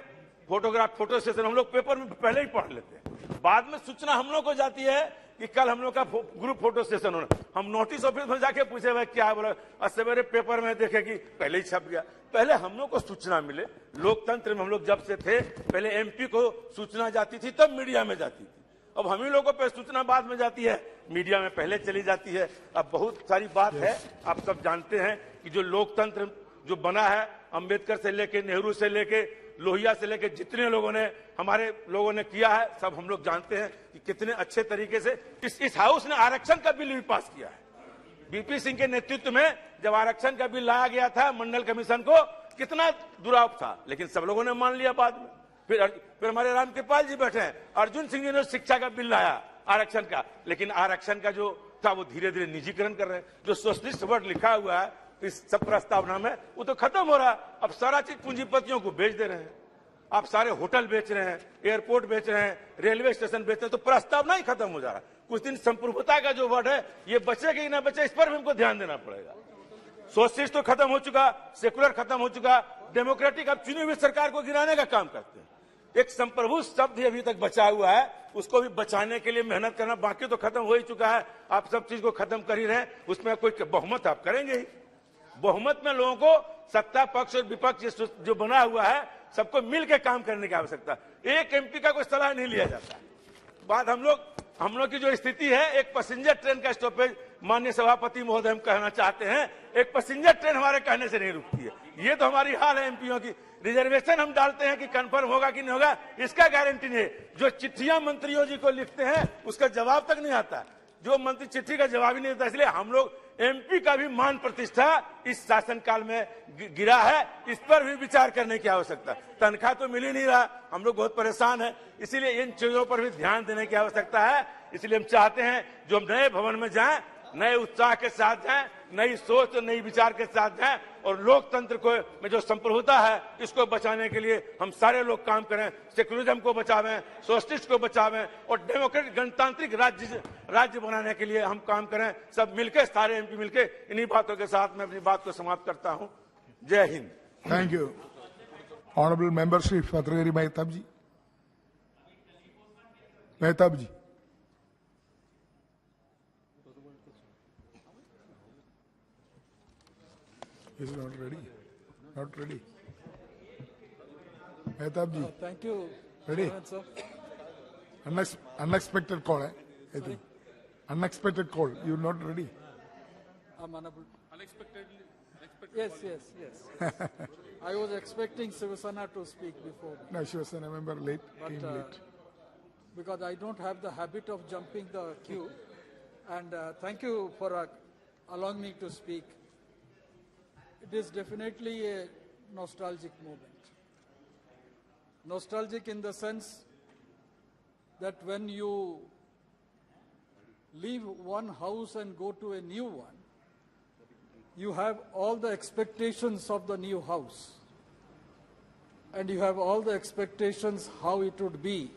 Speaker 11: फोटो सेशन, हम लोग पेपर में पहले ही पढ़ लेते हैं, बाद में सूचना हम लोग को जाती है कि कल हम लोग का ग्रुप फोटो सेशन होना। हम नोटिस ऑफिस में जाके पूछे भाई क्या है, बोला सवेरे पेपर में देखे कि पहले ही छप गया। पहले हम लोग को सूचना मिले, लोकतंत्र में हम लोग जब से थे पहले एमपी को सूचना जाती थी तब मीडिया में जाती थी, अब हम ही लोगों पर सूचना बाद में जाती है, मीडिया में पहले चली जाती है। अब बहुत सारी बात है, आप सब जानते हैं कि जो लोकतंत्र जो बना है, अंबेडकर से लेके, नेहरू से लेके, लोहिया से लेके जितने लोगों ने हमारे लोगों ने किया है, सब हम लोग जानते हैं कि कितने अच्छे तरीके से इस हाउस ने आरक्षण का बिल भी पास किया है। बीपी सिंह के नेतृत्व में जब आरक्षण का बिल लाया गया था मंडल कमीशन को, कितना दुराव था, लेकिन सब लोगों ने मान लिया बाद में। फिर हमारे रामकृपाल जी बैठे हैं, अर्जुन सिंह जी ने शिक्षा का बिल लाया आरक्षण का, लेकिन आरक्षण का जो था वो धीरे धीरे निजीकरण कर रहे हैं। जो सोशलिस्ट वर्ड लिखा हुआ है इस सब प्रस्तावना में वो तो खत्म हो रहा है। अब सारा चीज पूंजीपतियों को बेच दे रहे हैं, आप सारे होटल बेच रहे हैं, एयरपोर्ट बेच रहे हैं, रेलवे स्टेशन बेच रहे हैं, तो प्रस्तावना ही खत्म हो जा रहा है। कुछ दिन संप्रभुता का जो वर्ड है ये बचेगा कि ना बचे, इस पर भी हमको ध्यान देना पड़ेगा। सोशलिस्ट तो खत्म हो चुका, सेकुलर खत्म हो चुका, डेमोक्रेटिक अब चुनी हुई सरकार को गिराने का काम करते हैं। एक संप्रभु शब्द अभी तक बचा हुआ है, उसको भी बचाने के लिए मेहनत करना, बाकी तो खत्म हो ही चुका है। आप सब चीज को खत्म कर ही रहे हैं, उसमें कोई बहुमत आप करेंगे ही। बहुमत में लोगों को सत्ता पक्ष और विपक्ष जो बना हुआ है सबको मिलकर काम करने की आवश्यकता। एक एमपी का कोई सलाह नहीं लिया जाता। बात हम लोग की जो स्थिति है, एक पैसेंजर ट्रेन का स्टॉपेज माननीय सभापति महोदय हम कहना चाहते हैं, एक पैसेंजर ट्रेन हमारे कहने से नहीं रुकती है। ये तो हमारी हाल है एमपीओ की। रिजर्वेशन हम डालते हैं कि कंफर्म होगा कि नहीं होगा, इसका गारंटी नहीं है। जो चिट्ठियां मंत्रियों जी को लिखते हैं उसका जवाब तक नहीं आता, जो मंत्री चिट्ठी का जवाब ही नहीं देता। इसलिए हम लोग एमपी का भी मान प्रतिष्ठा इस शासनकाल में गिरा है, इस पर भी विचार करने की आवश्यकता। तनख्वाह तो मिल ही नहीं रहा, हम लोग बहुत परेशान हैं, इसीलिए इन चीजों पर भी ध्यान देने की आवश्यकता है। इसलिए हम चाहते हैं जो हम नए भवन में जाएं, नए उत्साह के साथ जाएं, नई सोच और नई विचार के साथ जाएं और लोकतंत्र को में जो संप्रभुता है इसको बचाने के लिए हम सारे लोग काम करें। सेक्युलरिज्म को बचावें, सोशलिस्ट को बचावें और डेमोक्रेटिक गणतांत्रिक राज्य बनाने के लिए हम काम करें। सब मिलकर, सारे एमपी मिलकर। इन्हीं बातों के साथ मैं अपनी बात को समाप्त करता हूं। जय हिंद।
Speaker 10: Thank you. Honourable member Shri Fatargiri Mahtab ji. Mahtab ji. Is not ready. Not ready. Mehtab ji.
Speaker 12: Thank you.
Speaker 10: Ready?
Speaker 12: Sir.
Speaker 10: Unexpected call, I think. Unexpected call. You're not ready.
Speaker 12: I'm unable. Unexpectedly. Yes. I was expecting Sivasana to speak before.
Speaker 10: No, Shivasana member late.
Speaker 12: But,
Speaker 10: came late.
Speaker 12: Because I don't have the habit of jumping the queue. And thank you for allowing me to speak. It is definitely a nostalgic moment. Nostalgic in the sense that when you leave one house and go to a new one, you have all the expectations of the new house. And you have all the expectations how it would be.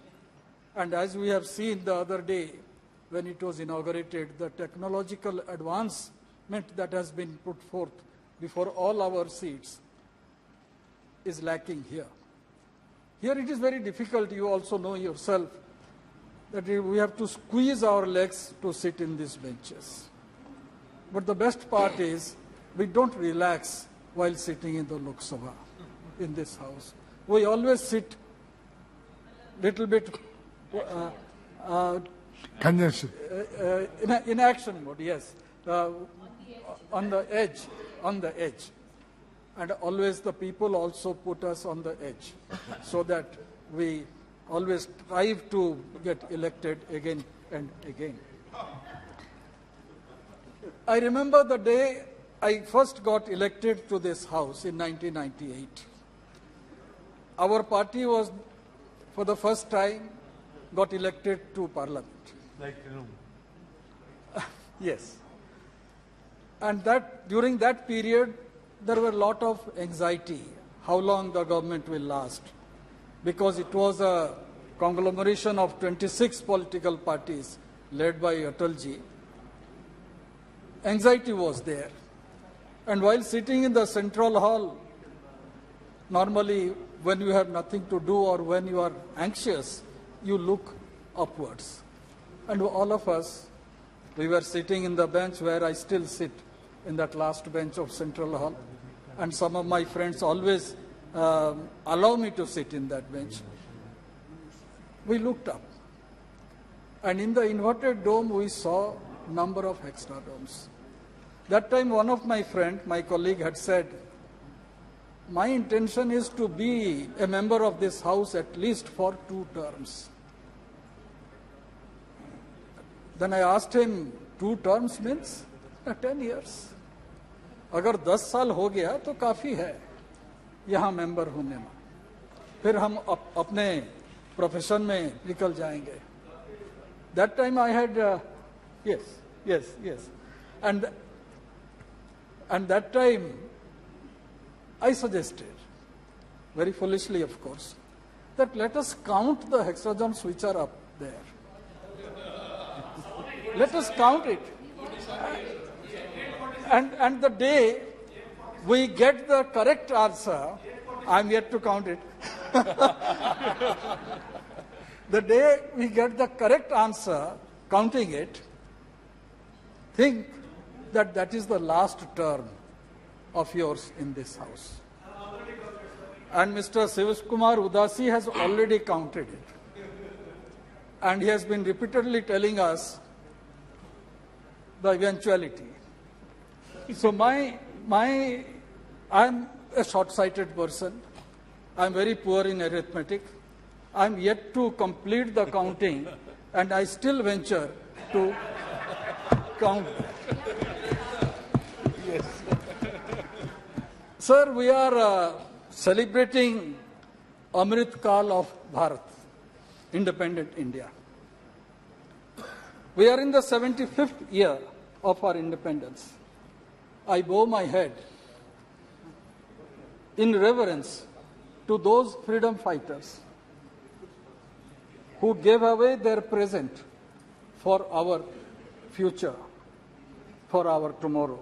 Speaker 12: And as we have seen the other day when it was inaugurated, the technological advancement that has been put forth before all our seats is lacking here. Here it is very difficult, you also know yourself, that we have to squeeze our legs to sit in these benches. But the best part is, we don't relax while sitting in the Lok Sabha, in this house. We always sit little bit
Speaker 10: congestion.
Speaker 12: In action mode, yes, on the edge. And always the people also put us on the edge so that we always strive to get elected again and again. I remember the day I first got elected to this house in 1998. Our party was, for the first time, got elected to parliament. Yes. And during that period, there were a lot of anxiety, how long the government will last, because it was a conglomeration of 26 political parties led by Atalji. Anxiety was there. And while sitting in the central hall, normally when you have nothing to do or when you are anxious, you look upwards. And all of us, we were sitting in the bench where I still sit, in that last bench of Central Hall. And some of my friends always allow me to sit in that bench. We looked up. And in the inverted dome, we saw number of hexadomes. That time, one of my friend, my colleague, had said, my intention is to be a member of this house at least for 2 terms. Then I asked him, 2 terms means 10 years. अगर 10 साल हो गया तो काफी है यहाँ member होने में, फिर हम अपने प्रोफेशन में निकल जाएंगे. That time I had yes, and that time I suggested, very foolishly of course, that let us count the hexagons which are up there. Let us count it. And the day we get the correct answer, I'm yet to count it. The day we get the correct answer, counting it, think that that is the last term of yours in this house. And Mr. Sivaskumar Udasi has already counted it. And he has been repeatedly telling us the eventuality. So I'm a short-sighted person. I'm very poor in arithmetic. I'm yet to complete the counting, and I still venture to count. Yes. Sir, we are celebrating Amrit Kal of Bharat, independent India. We are in the 75th year of our independence. I bow my head in reverence to those freedom fighters who gave away their present for our future, for our tomorrow.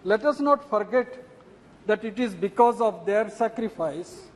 Speaker 12: Let us not forget that it is because of their sacrifice